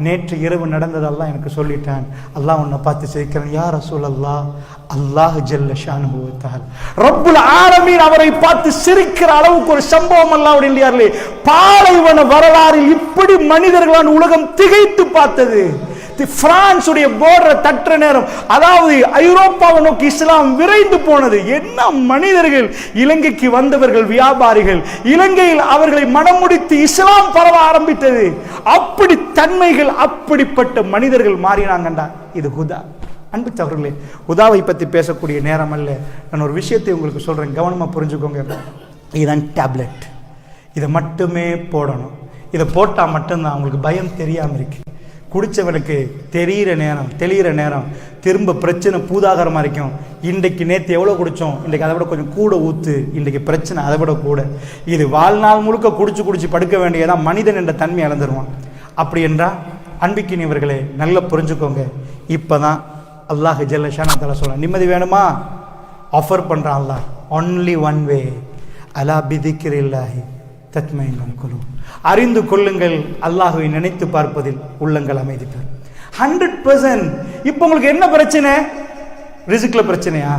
நேற்று இரவு நடந்ததெல்லாம் எனக்கு சொல்லிட்டான். அல்லாஹ் உன்னை பார்த்து சிரிக்கிறான். யா ரசூலல்லாஹ், அல்லாஹ் ஜல்ல ஷானுஹு வ தஆலா ரப்புல் ஆலமீன் அவரை பார்த்து சிரிக்கிற அளவுக்கு ஒரு சம்பவம் அல்லாஹ்வுடைய இல்லையார்களே, பாலைவன வரலாறில் இப்படி மனிதர்களான உலகம் திகைத்து பார்த்தது. பிரான்சுடைய போர்டரை தட்டுற நேரம், அதாவது ஐரோப்பாவை நோக்கி இஸ்லாம் விரைந்து போனது. என்ன மனிதர்கள்! இலங்கைக்கு வந்தவர்கள் வியாபாரிகள், இலங்கையில் அவர்களை மனமுடித்து இஸ்லாம் பரவ ஆரம்பித்தது. அப்படி தன்மைகள், அப்படிப்பட்ட மனிதர்கள் மாறினாங்கண்டா இது ஹுதா. அன்பு சகோதரர்களே, ஹுதாவை பற்றி பேசக்கூடிய நேரம் அல்ல. நான் ஒரு விஷயத்தை உங்களுக்கு சொல்றேன், கவனமா புரிஞ்சுக்கோங்க. இதுதான் டேப்லெட். இதை மட்டுமே போடணும். இதை போட்டால் மட்டும்தான் அவங்களுக்கு பயம் தெரியாமல் இருக்கு. குடித்தவனுக்கு தெளிகிற நேரம் திரும்ப பிரச்சனை பூதாகரமாக இருக்கும். இன்றைக்கு நேற்று எவ்வளோ குடித்தோம், இன்றைக்கு அதை விட கொஞ்சம் கூட ஊற்று, இன்றைக்கு பிரச்சனை அதை விட கூட. இது வாழ்நாள் முழுக்க குடிச்சு படுக்க வேண்டியதான். மனிதன் என்ற தன்மை இழந்துருவான். அப்படி என்றால் அன்பிக்கினியவர்களே நல்லா புரிஞ்சுக்கோங்க. இப்போ தான் அல்லாஹ் ஜல்ல ஷானஹு தஆலா சொல்ல, நிம்மதி வேணுமா? ஆஃபர் பண்ணுறான் அல்லாஹ். ஒன்லி ஒன் வே, அலா பிதிக்ரில்லாஹி தத்மைனுல் குலூப். அறிந்து கொள்ளுங்கள், அல்லாஹ்வை நினைத்து பார்ப்பதில் உள்ளங்கள் அமைதி பெறும். 100%. இப்போ உங்களுக்கு என்ன பிரச்சனை? ரிஸ்க்ல பிரச்சனையா,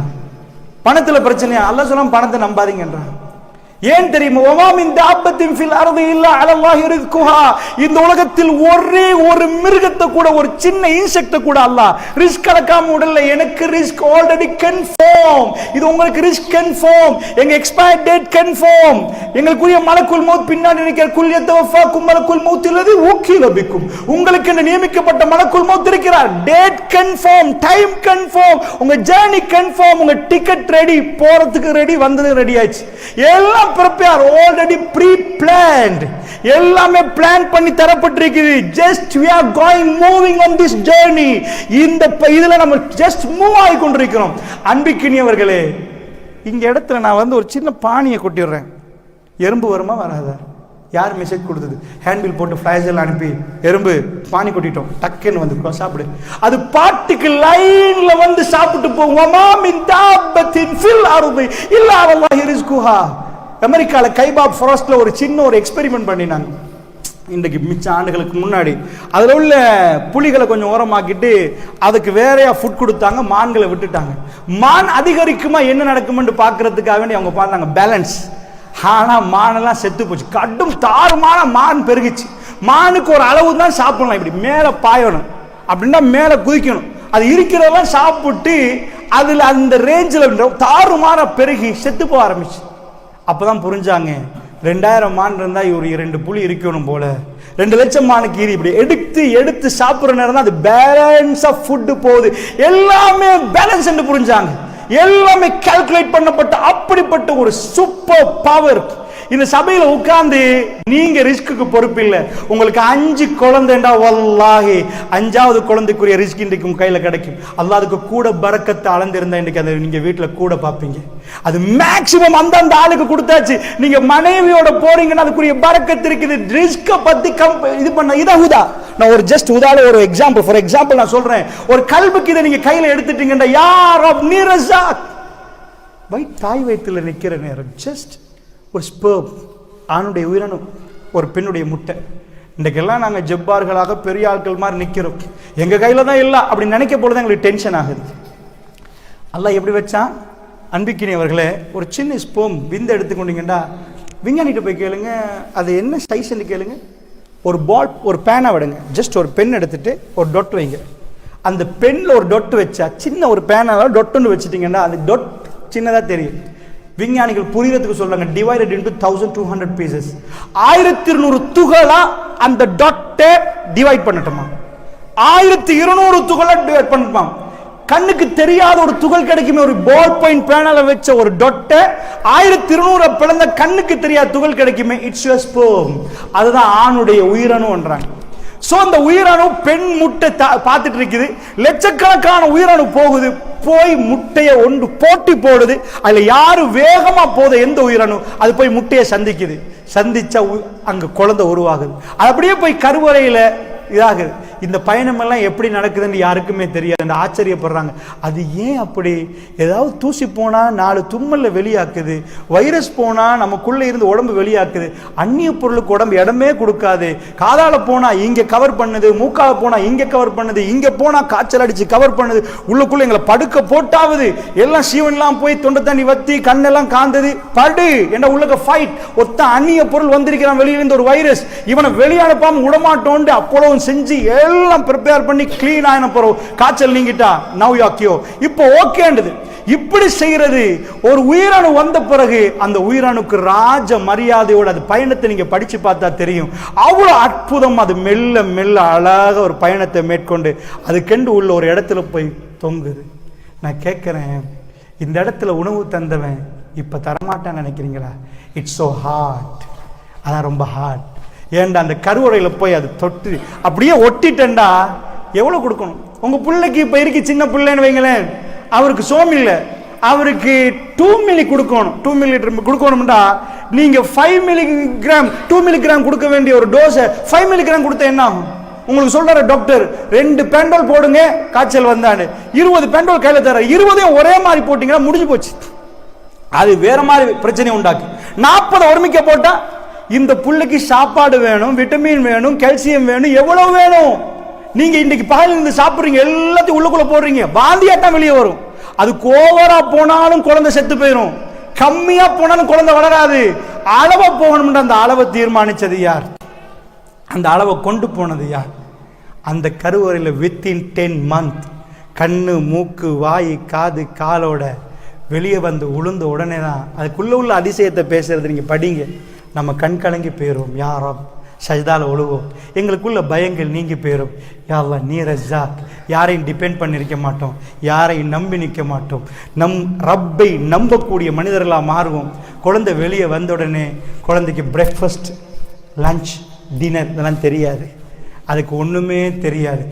பணத்துல பிரச்சனையா? அல்லாஹ் சொல்றான் பணத்தை நம்பாதீங்கன்றான். ஏன் தெரியுமா? வமா மின் தாபத்தின் ஃபில் அர்தி இல்லா அலல்லாஹி ரிஸ்குஹா. இந்த உலகத்தில் ஒரே ஒரு மிருகத்தை கூட, ஒரு சின்ன இன்செக்ட் கூட அல்லாஹ் ரிஸ்க் கலக்காம விடல. எனக்கு ரிஸ்க் ஆல்ரெடி கன்ஃபார்ம். இது உங்களுக்கு ரிஸ்க் கன்ஃபார்ம். எங்க எக்ஸ்பயர் டேட் கன்ஃபார்ம். எங்களுக்குரிய மலக்குல் மௌத் பின்னாடி இருக்கிற குல் யதவஃபாக்கும் மலக்குல் மௌத் அல்லது வக்கீல பிக்கும். உங்களுக்கு என்ன நியமிக்கப்பட்ட மலக்குல் மௌத் இருக்கிறார். டேட் கன்ஃபார்ம், டைம் கன்ஃபார்ம், உங்க ஜர்னி கன்ஃபார்ம், உங்க டிக்கெட் ரெடி, போறதுக்கு ரெடி, வந்தது ரெடி ஆயிடுச்சு. எல்லாம் prepare, already pre-planned. எல்லாமே பிளான் பண்ணி தரப்பட்டிருக்குது. just we are moving on this journey. இந்த இதுல நம்ம just மூவ் ஆகி கொண்டிருக்கிறோம். அன்பிக்கினியவர்களே, இங்க இடத்துல நான் வந்து ஒரு சின்ன பானியை கொட்டிடுறேன். எறும்பு வருமா வராதா? யார் மெசேஜ் கொடுத்தது? ஹேண்ட்பில் போட்டு ஃபிளைஸ் அனுப்பி எறும்பு பானி கொட்டிட்டோம், டக்குன்னு வந்து சாப்பிடு. அது பாட்டுக்கு லைன்ல வந்து சாப்பிட்டு போகும். வமா மின் தாபத்தின் ஃபில் அர்தி இல்லா அலல்லாஹி ரிஸ்குஹா. அமெரிக்காவில் கைபாப் ஃபாரஸ்ட்ல ஒரு சின்ன ஒரு எக்ஸ்பெரிமெண்ட் பண்ணினாங்க. இன்றைக்கு மிச்ச ஆண்டுகளுக்கு முன்னாடி அதில் உள்ள புலிகளை கொஞ்சம் ஓரமாக்கிட்டு அதுக்கு வேறையா ஃபுட் கொடுத்தாங்க, மான்களை விட்டுட்டாங்க. மான் அதிகரிக்குமா என்ன நடக்குமென்று பார்க்கறதுக்காக வேண்டி அவங்க பார்த்தாங்க பேலன்ஸ். ஆனால் மானெல்லாம் செத்து போச்சு. கடும் தாறுமான மான் பெருகிச்சு. மானுக்கு ஒரு அளவு தான் சாப்பிடலாம், இப்படி மேலே பாயணும், அப்படின்னா மேலே குதிக்கணும். அது இருக்கிறதெல்லாம் சாப்பிட்டு அதில் அந்த ரேஞ்சில் தாறுமாற பெருகி செத்து போக ஆரம்பிச்சு. அப்பதான் புரிஞ்சாங்க, 2000 மான் இருந்தா இவர் 2 புலி இருக்கணும் போல. 2 லட்சம் மானுக்கு இப்படி எடுத்து சாப்பிடுற நேரம் தான் அது பேலன்ஸ் ஆஃப் ஃபுட் போகுது. எல்லாமே பேலன்ஸ் என்று புரிஞ்சாங்க. எல்லாமே கால்குலேட் பண்ணப்பட்ட அப்படிப்பட்ட ஒரு சூப்பர் பவர். இந்த சபையில உட்கார்ந்து நீங்க ரிஸ்க்கு பொறுப்பு இல்லை. உங்களுக்கு 5 குழந்தைண்டா வல்லாஹி 5வது குழந்தைக்குரிய ரிஸ்க் இன்றைக்கு உங்க கையில கிடைக்கும். அல்லாஹ் அதுக்கு கூட பரக்கத்தை அளந்திருந்தா இன்றைக்கு அதை நீங்க வீட்டுல கூட பார்ப்பீங்க. அது மேக்சிமம் அந்த ஆளுக்கு கொடுத்தாச்சு. நீங்க மனைவியோட போறீங்கன்னா அதுக்குரிய பரக்கத்து இருக்குது. ரிஸ்க பத்தி இது பண்ண இதா நான் ஒரு ஜஸ்ட் உதாரண ஒரு எக்ஸாம்பிள், ஃபார் எக்ஸாம்பிள் நான் சொல்றேன். ஒரு கல்புக்கு இதை நீங்க கையில எடுத்துட்டீங்கன்னா யார் நீரஸாக் தாய் வயிற்றுல நிக்கிற நேரம் ஜஸ்ட் ஒரு ஸ்பெர்ம், ஆணுடைய உயிரணு, ஒரு பெண்ணுடைய முட்டை. இன்றைக்கெல்லாம் நாங்கள் ஜப்பார்களாக பெரிய ஆட்கள் மாதிரி நிற்கிறோம். எங்கள் கையில் தான் இல்லை அப்படி நினைக்க போலதான் எங்களுக்கு டென்ஷன் ஆகுது. அல்லாஹ் எப்படி வச்சான்? அன்பிக்கினி அவர்களே, ஒரு சின்ன ஸ்பெர்ம் விந்து எடுத்துக்கொண்டீங்கன்னா விஞ்ஞானிகிட்ட போய் கேளுங்க அது என்ன சைஸ்ன்னு கேளுங்க. ஒரு பால், ஒரு பேனா விடுங்க, ஜஸ்ட் ஒரு பென் எடுத்துட்டு ஒரு டொட் வைங்க. அந்த பென்ல ஒரு டொட் வச்சா சின்ன ஒரு பேனால டொட்டுன்னு வச்சுட்டீங்கன்னா அந்த டொட் சின்னதாக தெரியும். விஞ்ஞானிகள் புரியறதுக்கு சொல்றாங்க டிவைடட் இன்டு 1200 பீசஸ். 1200 துகளா அந்த டொட்டை டிவைட் பண்ணட்டுமா? 1200 துகளா டிவைட் பண்ணட்டுமா? கண்ணுக்கு தெரியாத ஒரு துகள் கிடைக்குமே. ஒரு பால் பாயிண்ட் பேனால வச்ச ஒரு டொட்டை 1200 பிளந்த கண்ணுக்கு தெரியாத துகள் கிடைக்குமே. It's your sperm. அதுதான் ஆணுடைய உயிரணுன்றாங்க. சோ அந்த உயிரணு பெண் முட்டை பார்த்துட்டு இருக்குது. லட்சக்கணக்கான உயிரணு போகுது, போய் முட்டைய ஒன்று போட்டி போடுது. அதுல யாரு வேகமா போத எந்த உயிரணு அது போய் முட்டையை சந்திக்குது. சந்திச்சா அங்க குழந்தை உருவாகுது. அது அப்படியே போய் கருவறையில இதாகுது. இந்த பயணம் எல்லாம் எப்படி நடக்குதுன்னு யாருக்குமே தெரியாது. ஆச்சரியப்படுறாங்க. அது ஏன் அப்படி? ஏதாவது தூசி போனா 4 தும்மல்ல வெளியாக்குது, வைரஸ் போனா நமக்குள்ள இருந்து உடம்பு வெளியாக்குது, அந்நிய பொருளுக்கு உடம்பு இடமே கொடுக்காது. காதால போனா இங்க கவர் பண்ணுது, மூக்கால போனா இங்க கவர் பண்ணுது, இங்க போனா காய்ச்சல் அடிச்சு கவர் பண்ணுது, உள்ளுக்குள்ள எங்களை படுக்க போட்டாவது எல்லாம் சீவன்லாம் போய் தொண்டை தண்ணி வத்தி கண்ணெல்லாம் காந்தது. படு என்ற உள்ளக ஃபைட். ஒத்த அந்நிய பொருள் வந்திருக்கிறான் வெளியிலிருந்து, ஒரு வைரஸ். இவனை வெளியே அனுப்பாம விடமாட்டோண்டு அப்போலோ செஞ்சு எல்லாம் ப்ரிப்பேர் பண்ணி கிளீன் ஆயின போறோம். காய்ச்சல் நீங்கிட்டா நவ் யூ ஆர் கியூர். இப்போ ஓகேன்றது. இப்படி செய்யறது ஒரு உயிரணு வந்த பிறகு அந்த உயிரணுக்கு ராஜ மரியாதையோட அது பயணத்தை நீங்க படிச்சு பார்த்தா தெரியும். அவ்வளவு அற்புதம். அது மெல்ல மெல்ல அழகாக ஒரு பயணத்தை மேற்கொண்டு அதுக்கென்று உள்ள ஒரு இடத்துல போய் தொங்குது. நான் கேட்கிறேன், இந்த இடத்துல உணவு தந்தவன் இப்ப தரமாட்டான்னு நினைக்கிறீங்களா? It's so heart. அதான் ரொம்ப ஹார்ட். ஏண்டா அந்த கருவறையில போய் அது தொட்டு அப்படியே ஒட்டிட்டேன்டா எவ்வளவு கொடுக்கணும்? உங்க பிள்ளைக்கு இப்ப இருக்கு சின்ன பிள்ளைன்னு வைங்களேன், அவருக்கு சோம் இல்ல, அவருக்கு 2 மில்லி கொடுக்கணும். 2 மில்லி கொடுக்கணும்டா நீங்க 5 மில்லிகிராம் 2 மில்லிகிராம் கொடுக்க வேண்டிய ஒரு டோஸை 5 மில்லிகிராம் கொடுத்தா என்ன ஆகும்? உங்களுக்கு சொல்ற டாக்டர் 2 பெண்டோல் போடுங்க காய்ச்சல் வந்தான்னு 20 பெண்டோல் கையில தர 20 ஒரே மாதிரி போட்டீங்கன்னா முடிஞ்சு போச்சு. அது வேற மாதிரி பிரச்சனை உண்டாக்கு. 40 ஒருமிக்க போட்டா இந்த புள்ளைக்கு சாப்பாடு வேணும், விட்டமின் வேணும், கால்சியம் வேணும், எவ்வளவு வேணும்? நீங்க இன்னைக்கு பகல் இருந்து சாப்பிடுறீங்க, எல்லாத்தையும் உள்ளுக்குள்ள போடுறீங்க, வாந்தியாட்டம் வெளியே வரும். அது ஓவரா போனாலும் குழந்தை செத்து போயிடும், கம்மியா போனாலும் குழந்தை வளராது. அளவை போகணும்ன்ற அந்த அளவை தீர்மானிச்சது யார்? அந்த அளவை கொண்டு போனது யார்? அந்த கருவறையில் வித்தின் 10 months கண்ணு மூக்கு வாய் காது காலோட வெளியே வந்து உளுந்த உடனே தான் அதுக்குள்ள உள்ள அதிசயத்தை பேசுறது. நீங்க படிங்க, நம்ம கண் கலங்கி போயிடும். யாரும் சஜ்தால ஒழுவோம், எங்களுக்குள்ள பயங்கள் நீங்கி போயிடும். யா அல்லாஹ் நீ ரஸாக். யாரையும் டிபெண்ட் பண்ணி இருக்க மாட்டோம், யாரையும் நம்பி நிற்க மாட்டோம். நம் ரப்பை நம்பக்கூடிய மனிதர்களாக மாறுவோம். குழந்தை வெளியே வந்த உடனே குழந்தைக்கு பிரேக்ஃபாஸ்ட் லஞ்ச் டின்னர் இதெல்லாம் தெரியாது, அதுக்கு ஒன்றுமே தெரியாது.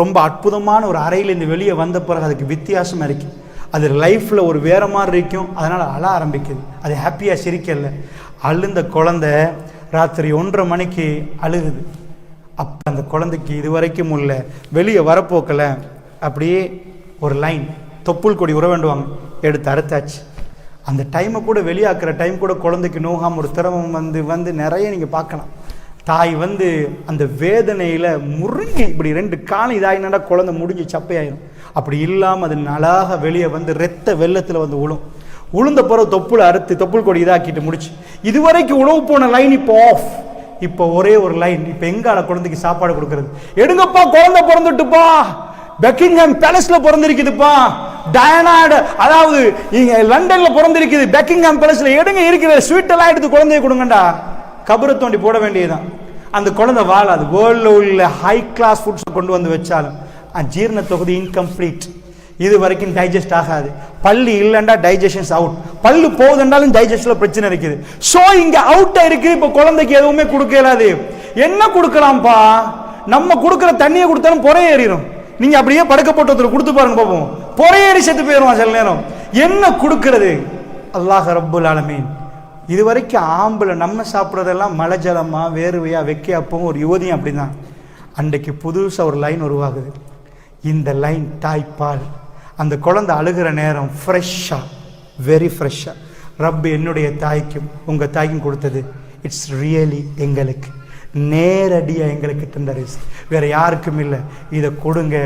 ரொம்ப அற்புதமான ஒரு அறையிலேருந்து வெளியே வந்த பிறகு அதுக்கு வித்தியாசமாக இருக்குது. அது லைஃப்பில் ஒரு வேற மாதிரி இருக்கும். அதனால் அழ ஆரம்பிக்குது. அது ஹாப்பியாக சிரிக்கல. அழுந்த குழந்தை ராத்திரி 1:30 மணிக்கு அழுகுது. அப்போ அந்த குழந்தைக்கு இது வரைக்கும் உள்ள வெளியே வரப்போக்கல அப்படியே ஒரு லைன் தொப்புள் கொடி உற வேண்டுவாங்க எடுத்து அறுத்தாச்சு. அந்த டைமை கூட வெளியாக்குற டைம் கூட குழந்தைக்கு நோகாமல் ஒரு திரவம் வந்து நிறைய நீங்கள் பார்க்கலாம். தாய் அந்த வேதனையில் முறிஞ்சு இப்படி 2 காலம் இதாகினா குழந்தை முடிஞ்சு சப்பையாயிரும். அப்படி இல்லாமல் அது நலாக வெளியே ரத்த வெள்ளத்தில் விழும். உளுந்த பிறகு தொப்புள் அறுத்து தொப்புள் கொடி இதாக்கிட்டு முடிச்சு. இதுவரைக்கும் உணவு போன லைன் இப்போ ஆஃப். இப்போ ஒரே ஒரு லைன். இப்போ எங்கால குழந்தைக்கு சாப்பாடு கொடுக்கறது? எடுங்கப்பா, குழந்தை பிறந்துட்டுப்பா, பெக்கிங்ஹாம் பேலஸ்ல பிறந்திருக்குதுப்பா, டயனாட் அதாவது இங்க லண்டன்ல பிறந்திருக்குது, பெக்கிங்ஹாம் பேலஸ்ல எடுங்க இருக்கிற ஸ்வீட் எல்லாம் எடுத்து குழந்தைய கொடுங்கண்டா. கபரை தோண்டி போட வேண்டியதுதான். அந்த குழந்தை வாழாது. வேர்ல்டில் உள்ள ஹை கிளாஸ் ஃபுட்ஸை கொண்டு வந்து வச்சாலும் ஜீரண தொகுதி இன்கம்ப்ளீட். இது வரைக்கும் டைஜஸ்ட் ஆகாது. பல்லு இல்லைண்டா டைஜஷன்ஸ் அவுட், பல்லு போகுதுன்றாலும் டைஜஸ்ட்ல பிரச்சனை இருக்குது. ஸோ இங்க அவுட்டா இருக்கு. இப்போ குழந்தைக்கு எதுவுமே கொடுக்க இயலாது. என்ன கொடுக்கலாம்ப்பா? நம்ம கொடுக்குற தண்ணியை கொடுத்தாலும் பொறைய ஏறிடும். நீங்க அப்படியே படுக்க போட்டு ஒருத்தர் கொடுத்து பாருங்க பார்ப்போம், பொறையேறி செத்து போயிடுவான் சில நேரம். என்ன கொடுக்கிறது? அல்லாஹ் ரப்புல் ஆலமீன் இதுவரைக்கும் ஆம்பளை நம்ம சாப்பிட்றதெல்லாம் மலை ஜலமா வேர்வையா வெக்கையா போகும். ஒரு யுவதியும் அப்படிதான். அன்றைக்கு புதுசாக ஒரு லைன் உருவாகுது. இந்த லைன் தாய்ப்பால். அந்த குழந்தை அழுகிற நேரம் ஃப்ரெஷ்ஷா, வெரி ஃப்ரெஷ்ஷா ரப்பு என்னுடைய தாய்க்கும் உங்கள் தாய்க்கும் கொடுத்தது. இட்ஸ் ரியலி எங்களுக்கு நேரடியா எங்களுக்கு தந்த ரிஸ்க், வேற யாருக்கும் இல்லை. இதை கொடுங்க.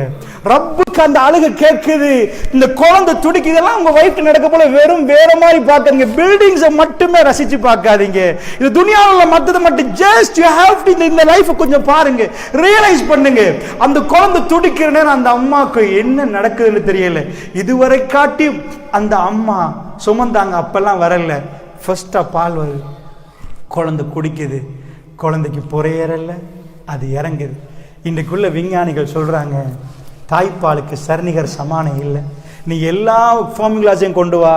ரப்புக்கு அந்த அழுகை கேட்குது, இந்த குழந்தை துடிக்கு. இதெல்லாம் உங்க வயிற்று நடக்க போல வெறும் வேற மாதிரி பார்க்காதீங்க. பில்டிங்ஸை மட்டுமே ரசிச்சு பார்க்காதீங்க. இது துனியாவில் மற்றதை மட்டும் ஜஸ்ட் யூ ஹேவ் டு இந்த லைஃபை கொஞ்சம் பாருங்க, ரியலைஸ் பண்ணுங்க. அந்த குழந்தை துடிக்கிற நேரம் அந்த அம்மாவுக்கு என்ன நடக்குதுன்னு தெரியல. இதுவரை காட்டி அந்த அம்மா சுமந்தாங்க, அப்பெல்லாம் வரல. ஃபர்ஸ்டா பால் வருது, குழந்தை குடிக்குது. குழந்தைக்கு பொறையறல, அது இறங்குது. இன்றைக்குள்ள விஞ்ஞானிகள் சொல்றாங்க தாய்ப்பாலுக்கு சரிநிகர் சமானம் இல்லை. நீ எல்லா ஃபார்முலாஸையும் கொண்டு வா,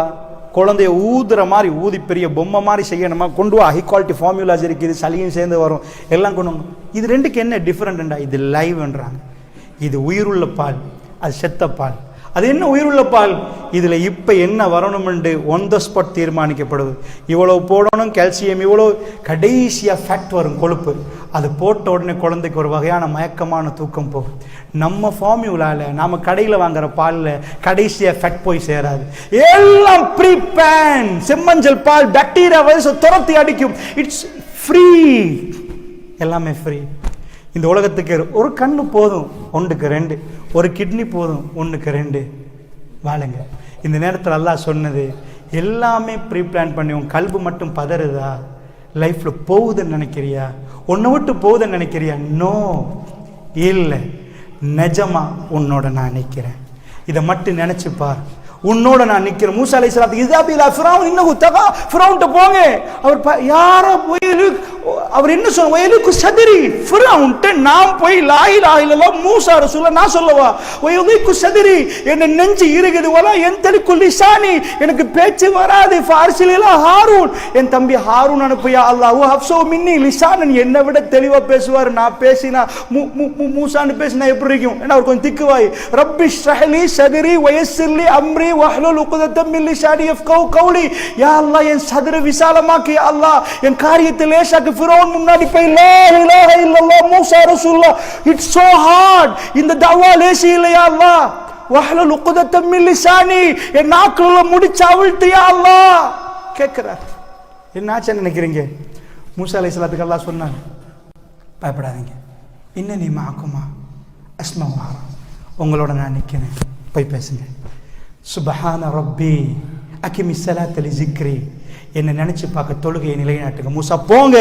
குழந்தைய ஊதுற மாதிரி ஊதி பெரிய பொம்மை மாதிரி செய்யணுமா, கொண்டு வா. ஹை குவாலிட்டி ஃபார்முலாஸ் இருக்குது, சளியும் சேர்ந்து வரும், எல்லாம் கொண்டு வந்து. இது ரெண்டுக்கு என்ன டிஃபரெண்ட்டா? இது லைவ்ன்றாங்க. இது உயிருள்ள பால், அது செத்த பால். அது என்ன உயிருள்ள பால்? இதில் இப்போ என்ன வரணும்னு ஒன் த ஸ்பாட் தீர்மானிக்கப்படுது. இவ்வளோ போடணும் கால்சியம், இவ்வளோ கடைசியாக ஃபேக்ட் வரும், கொழுப்பு. அது போட்ட உடனே குழந்தைக்கு ஒரு வகையான மயக்கமான தூக்கம் போகும். நம்ம ஃபார்முலாவில் நாம் கடையில் வாங்குற பாலில் கடைசியாக ஃபேக்ட் போய் சேராது. எல்லாம் ப்ரீ பேன் செம்மஞ்சள் பால், பாக்டீரியா வைரஸ் துரத்தி அடிக்கும். இட்ஸ் ஃப்ரீ, எல்லாமே ஃப்ரீ. இந்த உலகத்துக்கு ஒரு கண்ணு போதும், ஒன்றுக்கு ரெண்டு. ஒரு கிட்னி போதும், ஒன்றுக்கு ரெண்டு. வாழுங்க. இந்த நேரத்தில் அல்லாஹ் சொன்னது எல்லாமே ப்ரீ பிளான் பண்ணி. உன் கல்பு மட்டும் பதறுதா? லைஃப்பில் போகுதுன்னு நினைக்கிறியா? உன்னை விட்டு போகுதுன்னு நினைக்கிறியா? நோ, இல்லை. நிஜமா உன்னோட நான் நிற்கிறேன். இதை மட்டும் நினைச்சுப்பார். உன்னோட நான் நிற்கிறேன். மூசா அலைஹிஸ்ஸலாத்து இஸாபிலா ஃபிரௌன் இன்னஹு தகா, ஃபிரௌன்ட்ட போங்க. அவர் யார போய் அவர் என்ன சொல்ல, வயலுக்கு சதிரி ஃபிரௌன்ட்ட நான் போய் லா இலாஹ இல்லல்லாஹ் மூசா ரசூலுல்லாஹ் நான் சொல்லவா? வயலுக்கு சதிரி, என்ன நெஞ்சு இறுகுது. வலா யன்தலிகு லிசானி, எனக்கு பேச்சு வராது. ஃபார்சிலா ஹாரூன், என் தம்பி ஹாரூன் அனுப்பியா அல்லாஹ். ஹஃப்ஸு மின்னி லிசானன், என்னை விட தெளிவா பேசுவார். நான் பேசினா மூசான்னு பேசினா எப்படி இருக்கும்? ஏன்னா அவர் கொஞ்சம் திக்குவாய். ரப்பி ஷ்ரஹ்லி சத்ரி வயஸ்ஸிர்லி அம்ரி வஹ்லுல் உக்தத்தம் மின் லிசானி யஃப்கஹு கௌலி. யா அல்லாஹ், என் சத்ர விசாலமாக்கு. யா அல்லாஹ், என் காரியத்தை லேசாக்கு. ஃபிரௌன் முன்னாடி போய் லா இலாஹ இல்லல்லாஹ் மூசா ரசூலுல்லாஹ், இட்ஸ் சோ ஹார்ட். இந்த தவா லேசி இல்லை. யா அல்லாஹ், வஹ்லுல் உக்தத்தம் மின் லிசானி, என் நாக்குல முடிச்சு அவிழ்த்து. யா அல்லாஹ் கேட்கிறார். என்னாச்சு நினைக்கிறீங்க? மூசா அலைஹிஸ்ஸலாத்துக்கு அல்லாஹ் சொன்னாங்க, பயப்படாதீங்க. இன்னனி மஅகுமா அஸ்மஉ வஅரா, உங்களோட நான் நிற்கிறேன், போய் பேசுங்க. சுப்ஹான ரப்பி அகிமி ஸலாத்த லிஸிக்ரி, என்ன நினைச்சு பார்க்க தொழுகையை நிலைநாட்டுங்க. மூசா போங்க,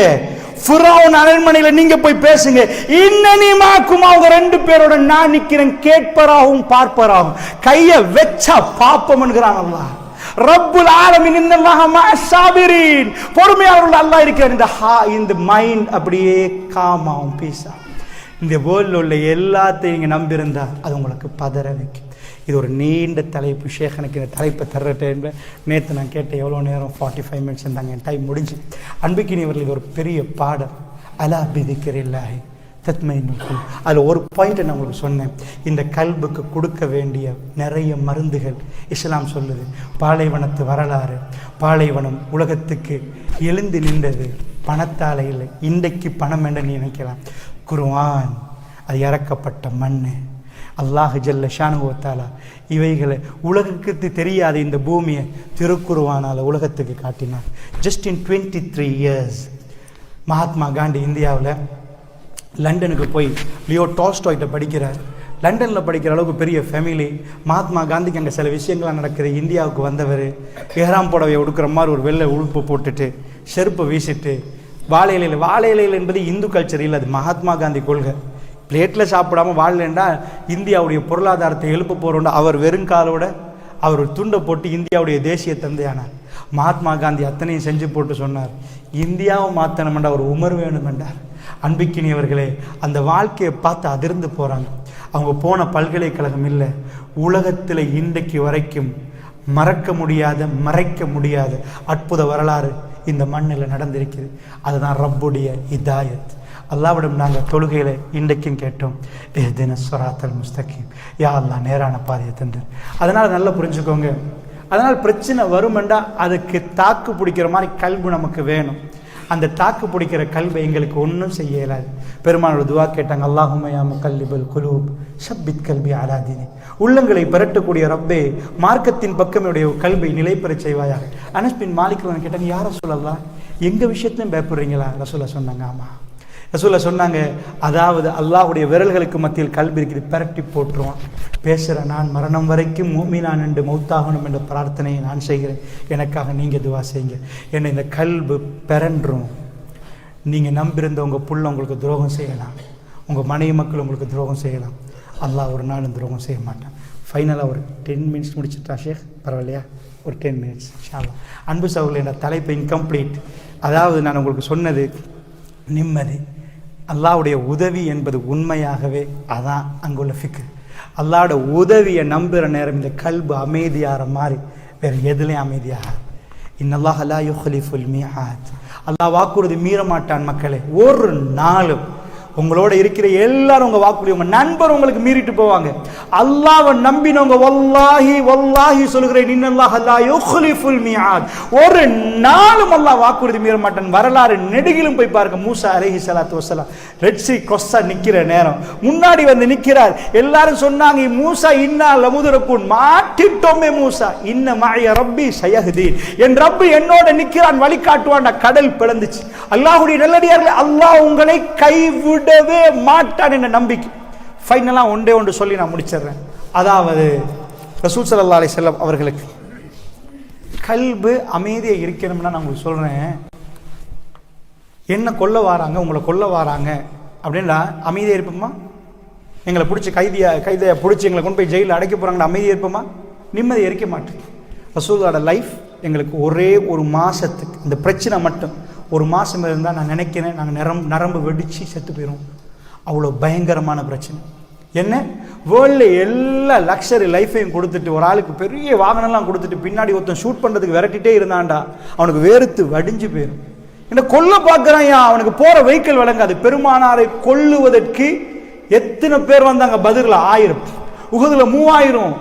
ஃபிரௌன் அரண்மனையில நீங்க போய் பேசுங்க. இன்னனி மஅகுமா, அவங்க ரெண்டு பேரோட நான் நிக்கிறேன். கேட்பராகவும் பார்ப்பராகவும். கையை வெச்சா பாப்பம் என்கிறான் அல்லாஹ். ரப்புல் ஆலமீன் இன்னல்லாஹ மஅஸ் ஸாபிரீன், பொறுமையாளர்கள் அல்லாஹ் இருக்கிறார். இந்த மைண்ட் அப்படியே காமாவும் பீஸா. இந்த வேர்ல்டில் உள்ள எல்லாத்தையும் நீங்கள் நம்பியிருந்தா அது உங்களுக்கு பதற வைக்கும். இது ஒரு நீண்ட தலைப்பு. ஷேக் எனக்கு இந்த தலைப்பை தர்ற டைமில் நேற்று நான் கேட்டேன் எவ்வளோ நேரம், 45 மினிட்ஸ் இருந்தாங்க. என் டைம் முடிஞ்சு. அன்பிக்கினியவர்கள் இது ஒரு பெரிய பாடம். அலா பிதிக்ரில்லாஹி தத்மைனுல் குலூப். அதில் ஒரு பாயிண்ட்டை நான் உங்களுக்கு சொன்னேன். இந்த கல்புக்கு கொடுக்க வேண்டிய நிறைய மருந்துகள் இஸ்லாம் சொல்லுது. பாலைவனத்து வரலாறு. பாலைவனம் உலகத்துக்கு எழுந்து நின்றது பணத்தால் இல்லை. இன்றைக்கு பணம் என்று நினைக்கலாம். குர்ஆன் அது இறக்கப்பட்ட மண். அல்லாஹ் ஜல்ல ஷானுஹு வ தஆலா இவைகளை உலகுக்கு தெரியாத இந்த பூமியை திருக்குர்ஆனால உலகத்துக்கு காட்டினார். Just in 23 years. Mahatma Gandhi இந்தியாவில் லண்டனுக்கு போய் லியோ டால்ஸ்டாய்ட்ட படிக்கிறார். லண்டனில் படிக்கிற அளவுக்கு பெரிய ஃபேமிலி. மகாத்மா காந்திக்கு அங்கே சில விஷயங்கள்லாம் நடக்குது. இந்தியாவுக்கு வந்தவர் எஹ்ராம் புடவையை உடுக்கிற மாதிரி ஒரு வெள்ளை உடுப்பு போட்டுட்டு செருப்பை வீசிட்டு வாழை இலையில். வாழை இலையில் என்பது இந்து கல்ச்சர் இல்லை, அது மகாத்மா காந்தி கொள்கை. பிளேட்டில் சாப்பிடாம வாழலைண்டா இந்தியாவுடைய பொருளாதாரத்தை எழுப்ப போகிறோண்டா அவர் வெறுங்காலோட அவர் ஒரு துண்டை போட்டு இந்தியாவுடைய தேசிய தந்தையானார். மகாத்மா காந்தி அத்தனையும் செஞ்சு போட்டு சொன்னார், இந்தியாவை மாற்றணுமெண்டா ஒரு உமர் வேணுமென்றார். அன்பிக்கினியவர்களே, அந்த வாழ்க்கையை பார்த்து அதிர்ந்து போகிறாங்க. அவங்க போன பல்கலைக்கழகம் இல்லை, உலகத்தில் இன்றைக்கு வரைக்கும் மறக்க முடியாத மறைக்க முடியாத அற்புத வரலாறு இந்த மண்ணில் நடந்திருக்குது. அதுதான் ரப்புடைய ஹிதாயத். அல்லாவிடம் நாங்கள் தொழுகையில் இன்றைக்கும் கேட்டோம், இஹ்தின ஸிராத்தல் முஸ்தகீம், யா அல்லாஹ் நேரான பாதையை தந்து. அதனால் நல்லா புரிஞ்சுக்கோங்க. அதனால் பிரச்சனை வருமெண்டா அதுக்கு தாக்கு பிடிக்கிற மாதிரி கல்வி நமக்கு வேணும். அந்த தாக்கு பிடிக்கிற கல்வை எங்களுக்கு ஒன்றும் செய்ய இயலாது. பெருமானோட துவா கேட்டாங்க, அல்லாஹும்ம யா முகல்லிபல் குலூப் ஸப்பித் கல்பி அலா தீனி, உள்ளங்களை பெரட்டக்கூடிய ரப்பே மார்க்கத்தின் பக்கம் என்னுடைய கல்வை நிலைபெறச் செய்வாயாக. அனஸ் பின் மாலிக் கேட்டாங்க, யா ரசூலல்லாஹ் எங்கள் விஷயத்தையும் பயப்படுறீங்களா? ரசூலா சொன்னாங்க, ஆமாம். ரசூலா சொன்னாங்க, அதாவது அல்லாஹ்வுடைய விரல்களுக்கு மத்தியில் கல்வி இருக்குது, பெரட்டி போட்டுருவான். பேசுகிற நான் மரணம் வரைக்கும் மூமினான் என்று மௌத்தாகணும் என்ற பிரார்த்தனையை நான் செய்கிறேன், எனக்காக நீங்கள் துவா செய்யுங்க. என்னை இந்த கல்வி பெறன்றும். நீங்கள் நம்பியிருந்த உங்கள் புள்ள உங்களுக்கு துரோகம் செய்யலாம், உங்கள் மனைவி மக்கள் உங்களுக்கு துரோகம் செய்யலாம், அல்லாஹ் ஒரு நாளும் துரோகம் செய்ய மாட்டான். ஃபைனலாக ஒரு 10 மினிட்ஸ் முடிச்சுட்டா ஷேக், பரவாயில்லையா? ஒரு 10 மினிட்ஸ் இன்ஷா அல்லாஹ். அன்பு சகோதரர்களே, என்ற தலைப்பு இன்கம்ப்ளீட். அதாவது நான் உங்களுக்கு சொன்னது நிம்மதி, அல்லாஹ்வுடைய உதவி என்பது உண்மையாகவே அதான் அங்குள்ள ஃபிக்ர். அல்லாஹ்வோட உதவியை நம்புகிற நேரம் இந்த கல்பு அமைதியாகிற மாதிரி வேறு எதுலேயும் அமைதியாக. இன்னல்லாஹ் லா யுக்லிஃபுல் மீஆத், அல்லாஹ் வாக்குறுதி மீற மாட்டான். மக்களே, ஒரு நாளும் உங்களோட இருக்கிற எல்லாரும் உங்க வாக்குறுதி, உங்க நண்பர் உங்களுக்கு மீறிட்டு போவாங்க. அல்லாஹ்வை நம்பினவங்க வல்லாஹி வல்லாஹி சொல்கிறேன், இன்னல்லாஹ் லா யுக்லிஃபுல் மீஆத், ஒரு நாளும் அல்லாஹ் வாக்குறுதி மீற மாட்டான். வரலாறு நெடுகிலும் போய் பாருங்க. மூசா அலைஹிஸ்ஸலாத்து வஸ்ஸலாம் ரெட் ஸீ கொஸ்ஸா நிக்கிற நேரம் முன்னாடி வந்து நிக்கிறார். எல்லாரும் சொன்னாங்க, மூசா இன்னா லமுதுரக்குன், மாட்டிட்டோமே மூசா, இன்ன மஅய ரப்பி ஸயஹ்தீன், என் ரப்பு என்னோட நிக்கிறான், வழிகாட்டுவான். கடல் பிளந்துச்சு. அல்லாஹ்வுடைய நல்லடியார்களே, அல்லாஹ் உங்களை கைவிடவே மாட்டான் என்ற நம்பிக்கை. ஃபைனலாக ஒன்று சொல்லி நான் முடிச்சிடுறேன். அதாவது ரசூல் ஸல்லல்லாஹு அலைஹி வஸல்லம் அவர்களுக்கு கல்பு அமைதியாக இருக்கணும்னா நான் உங்களுக்கு சொல்கிறேன், என்ன கொல்ல வாராங்க, உங்களை கொல்ல வாராங்க அப்படின்னா அமைதியாக இருப்போமா? எங்களை பிடிச்சி கைதியை பிடிச்சி எங்களை கொண்டு போய் ஜெயிலில் அடைக்க போகிறாங்கன்னு அமைதியாக இருப்போமா? நிம்மதியாக இருக்க மாட்டேன். ரசூலோட லைஃப் எங்களுக்கு ஒரே ஒரு மாதத்துக்கு இந்த பிரச்சனை மட்டும் ஒரு மாதம் இருந்தால் நான் நினைக்கிறேன் நாங்கள் நரம்பு வெடித்து செத்து போயிடும். அவ்வளோ பயங்கரமான பிரச்சனை. என்ன, வேர்ல்டில் எல்லா லக்ஸரி லைஃபையும் கொடுத்துட்டு ஒரு ஆளுக்கு பெரிய வாகனம்லாம் கொடுத்துட்டு பின்னாடி ஒருத்தன் ஷூட் பண்ணுறதுக்கு விரட்டிகிட்டே இருந்தான்டா, அவனுக்கு வேர்த்து வடிஞ்சு போயிடும். என்ன கொல்ல பார்க்குறான், அவனுக்கு போகிற வெஹிக்கிள் விளங்காது. பெருமானாரை கொல்லுவதற்கு எத்தனை பேர் வந்தாங்க? பத்ரில் 1000, உஹதுல 3000,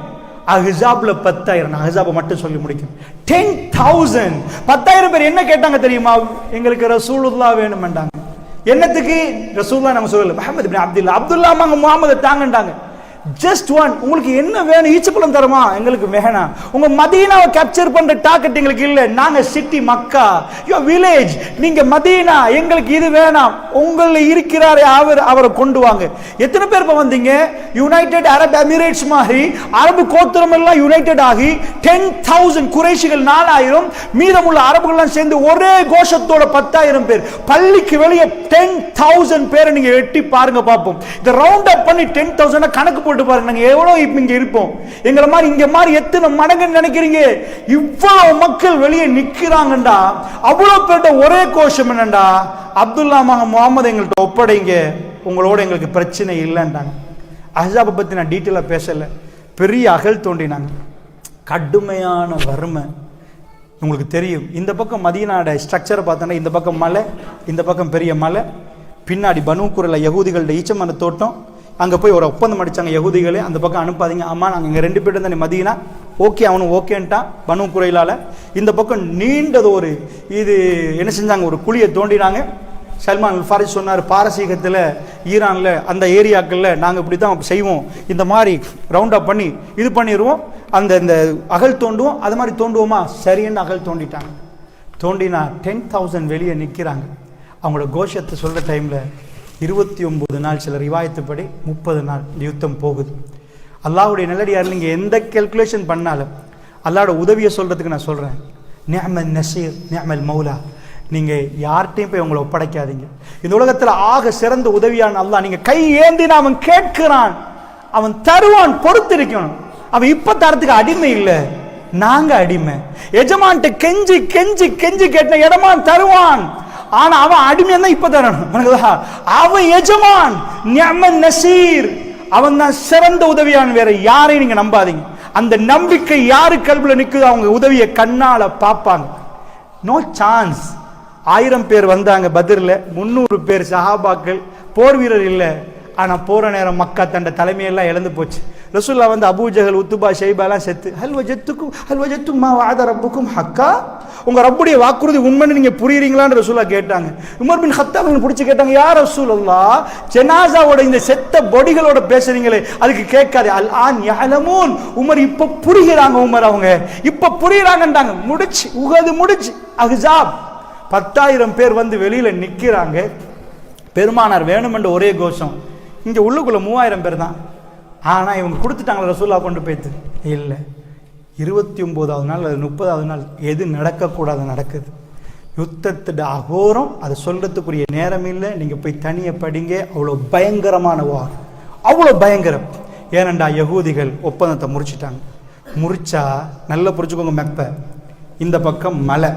அஹ்ஸாப்ல 10,000. நான் அஹ்ஸாபை மட்டும் சொல்லி முடிக்கிறேன். 10,000, 10,000 பேர் என்ன கேட்டாங்க தெரியுமா? எங்களுக்கு ரசூலுல்லாஹ் வேணும்ண்டாங்க. என்னத்துக்கு? ரசூலுல்லாஹ் நம்ம சொல்லல, முஹம்மது இப்னு அப்துல்லாஹ் முஹம்மது தாங்கண்டாங்க. ஜஸ்ட் ஒன், உங்களுக்கு என்ன வேணும்? ஈச்சப்பழம் தருமா? எங்களுக்கு வேணாம். உங்க மதீனாவை கேப்சர் பண்ற டார்கெட் எங்களுக்கு இல்ல, நாங்க சிட்டி மக்கா, யோ வில்லேஜ், நீங்க மதீனா, எங்களுக்கு இது வேணாம். உங்கள இருக்கிறாரே அவரை கொண்டு வாங்க. எத்தனை பேர் இப்ப வந்தீங்க? யுனைடெட் அரப் எமிரேட்ஸ் மாதிரி அரபு கோத்திரம் எல்லாம் யுனைடெட் ஆகி 10,000 குறைஷிகள் 4000, மீதமுள்ள அரபுகள் சேர்ந்து ஒரே கோஷத்தோட 10,000 பேர். பள்ளிக்கு வெளியே 10,000 பேரை நீங்க எட்டி பாருங்க பார்ப்போம். இந்த ரவுண்ட் அப் பண்ணி 10,000 கணக்கு போட்டு பாருங்க, நாங்க எவ்வளவு இங்க இருப்போம். எங்களை மாதிரி இங்க மாதிரி எத்தனை மடங்குன்னு நினைக்கிறீங்க? இவ்வளவு மக்கள் வெளியே நிக்கிறாங்கடா. அவ்வளவு பேர்ட்ட ஒரே கோஷம் என்னண்டா, அப்துல்லா முகமது எங்கள்கிட்ட ஒப்படைங்க, உங்களோட எங்களுக்கு பிரச்சனை இல்லைன்றாங்க. அஹ்ஸாபை பத்தி நான் டீட்டெயிலா பேசல. பெரிய அகல் தோண்டினாங்க, கடுமையான வறுமை. உங்களுக்கு தெரியும், இந்த பக்கம் மதீனாவோட ஸ்ட்ரக்சரை பார்த்தோன்னா இந்த பக்கம் மலை, இந்த பக்கம் பெரிய மலை, பின்னாடி பனு குறைல யகூதிகளோட ஈச்சமர தோட்டம். அங்கே போய் ஒரு ஒப்பந்தம் அடித்தாங்க யகூதிகளே, அந்த பக்கம் அனுப்பாதீங்க. ஆமாம், நாங்கள் இங்கே 2 பேர் தானே மதீனா, ஓகே, அவனும் ஓகேன்ட்டான் பனு குறைலால. இந்த பக்கம் நீண்டது ஒரு இது என்ன செஞ்சாங்க, ஒரு குழியை தோண்டினாங்க. சல்மான் அல் ஃபாரிஸ் சொன்னார், பாரசீகத்தில் ஈரானில் அந்த ஏரியாக்களில் நாங்கள் இப்படி தான் செய்வோம், இந்த மாதிரி ரவுண்ட் அப் பண்ணி இது பண்ணிடுவோம், இந்த அகல் தோண்டுவோம், அது மாதிரி தோண்டுவோமா? சரின்னு அகல் தோண்டிட்டாங்க. தோண்டினா 10,000 வெளியே நிற்கிறாங்க. அவங்களோட கோஷத்தை சொல்கிற டைமில் 29 நாள், சில ரிவாயத்துப்படி 30 நாள் யுத்தம் போகுது. அல்லாஹ்வுடைய நல்லடியார், நீங்கள் எந்த கேல்குலேஷன் பண்ணாலும் அல்லாஹ்வோட உதவியை சொல்கிறதுக்கு நான் சொல்கிறேன், நிஅமல் நசீர் நிஅமல் மௌலா. நீங்கள் யார்கிட்டையும் போய் உங்களை ஒப்படைக்காதீங்க. இந்த உலகத்தில் ஆக சிறந்த உதவியான அல்லாஹ், நீங்கள் கை ஏந்தினா அவன் கேட்கிறான், அவன் தருவான், பொறுத்து இருக்கணும். அவன் இப்போ தரத்துக்கு அடிமை இல்லை, நாங்கள் அடிமை. எஜமான்ட்டு கெஞ்சி கெஞ்சி கெஞ்சி கேட்ட எஜமான் தருவான். ஆனா அவன் அடிமையா தான் இப்ப தரணும். அவன் எஜமான், நிஅமன் நசீர். அவன் தான் சிறந்த உதவியான், வேற யாரையும் நீங்க நம்பாதீங்க. அந்த நம்பிக்கை யாரு கல்வில நிக்குதோ அவங்க உதவியை கண்ணால பார்ப்பாங்க. No chance. 1000 பேர் வந்தாங்க பத்ர்ல, 300 பேர் சஹாபாக்கள், போர் வீரர் இல்ல. ஆனா போற நேரம் மக்கா தண்ட தலைமையெல்லாம் இழந்து போச்சு. ரசூலுல்லாஹ் வந்து அபூ ஜஹல், உத்துபா, ஷைபா எல்லாம் செத்து. ஹல் வஜத்துக்கும் மா வஅத ரப்புக்கும் ஹக்கா, உங்க ரப்புடைய வாக்குறுதி உண்மைன்னு நீங்க புரியுறீங்களான்னு ரசூலுல்லாஹ் கேட்டாங்க. உமர் பின் கத்தாப் பிடிச்சு கேட்டாங்க, யா ரசூலுல்லாஹ், ஜனாசாவோட இந்த செத்த பொடிகளோட பேசுறீங்களே அதுக்கு கேட்காது. அல் ஆன் யஅலமூன், உமர் இப்ப புரிகிறாங்க, உமர் அவங்க இப்ப புரியுறாங்கன்றாங்க. முடிச்சு உஹது முடிச்சு அஹ்ஸாப் 10,000 பேர் வந்து வெளியில நிக்கிறாங்க. பெருமானார் வேணுமென்ற ஒரே கோஷம். இங்க உள்ளுக்குள்ள 3000 பேர் தான். ஆனா இவங்க கொடுத்துட்டாங்களா ரசூலுல்லாஹ் கொண்டு போய்த்து இல்லை. 29வது நாள் அது 30வது நாள் எது நடக்கக்கூடாது நடக்குது. யுத்தத்தோட அகோரம், அதை சொல்றதுக்குரிய நேரம் இல்லை. நீங்க போய் தனிய படிங்க. அவ்வளோ பயங்கரமான வார், அவ்வளோ பயங்கரம். ஏனண்டா யகூதிகள் ஒப்பந்தத்தை முறிச்சிட்டாங்க. முறிச்சா நல்லா புரிச்சுக்கோங்க, மெப்ப இந்த பக்கம் மலை,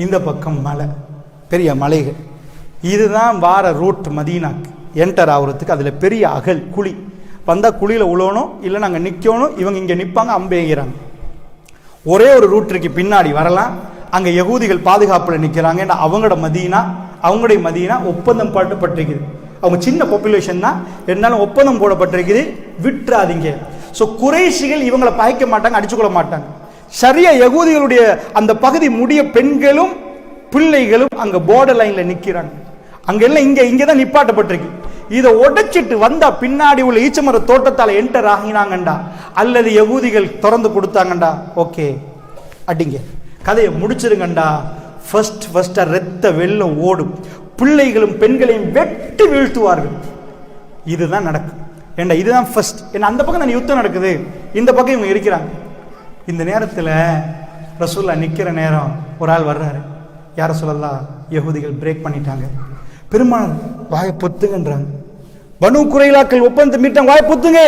இந்த பக்கம் மலை, பெரிய மலைகள். இதுதான் வார ரூட் மதீனாக்கு என்டர் ஆகுறதுக்கு. அதில் பெரிய அகல் குழி வந்தால் குழியில் உழணும், இல்லை நாங்கள் நிற்கணும். இவங்க இங்கே நிற்பாங்க, அம்பு எய்கிறாங்க. ஒரே ஒரு ரூட் இருக்கு, பின்னாடி வரலாம். அங்கே யகூதிகள் பாதுகாப்பில் நிற்கிறாங்க. அவங்களோட மதீனா ஒப்பந்தம் போடப்பட்டிருக்குது. அவங்க சின்ன பாப்புலேஷன் தான், இருந்தாலும் ஒப்பந்தம் போடப்பட்டிருக்குது, விட்டுறாதீங்க. ஸோ குறைஷிகள் இவங்களை பாய்க்க மாட்டாங்க, அடிச்சுக்கொள்ள மாட்டாங்க. சரியா யகூதிகளுடைய அந்த பகுதி முடிய பெண்களும் பிள்ளைகளும் அங்க பார்டர் லைன்ல நிக்கிறாங்க. அங்க எல்லாம் இங்க தான் நிப்பாட்டப்பட்டிருக்கு. இதை உடைச்சிட்டு வந்தா பின்னாடி உள்ள ஈச்சமர தோட்டத்தால என்டர் ஆகினாங்கண்டா, அல்லது யகூதிகள் திறந்து கொடுத்தாங்கண்டா, ஓகே அடிங்க, கதையை முடிச்சிருங்கண்டா. ஃபர்ஸ்ட் ரத்த வெள்ளம் ஓடும், பிள்ளைகளும் பெண்களையும் வெட்டி வீழ்த்துவார்கள். இதுதான் நடக்கும். ஏண்டா இதுதான் ஃபர்ஸ்ட். ஏன்னா அந்த பக்கம் தான் யுத்தம் நடக்குது, இந்த பக்கம் இவங்க இருக்கிறாங்க. இந்த நேரத்தில் ரசூலுல்லாஹ் நிற்கிற நேரம் ஒரு ஆள் வர்றாரு. யார சொல்லலாம், யகூதிகள் பிரேக் பண்ணிட்டாங்க. பெருமானார் வாயை பொத்துங்கன்றாங்க. பனு குறைலாக்கள் ஒப்பந்தம் மீட்டாங்க, வாயை பொத்துங்க.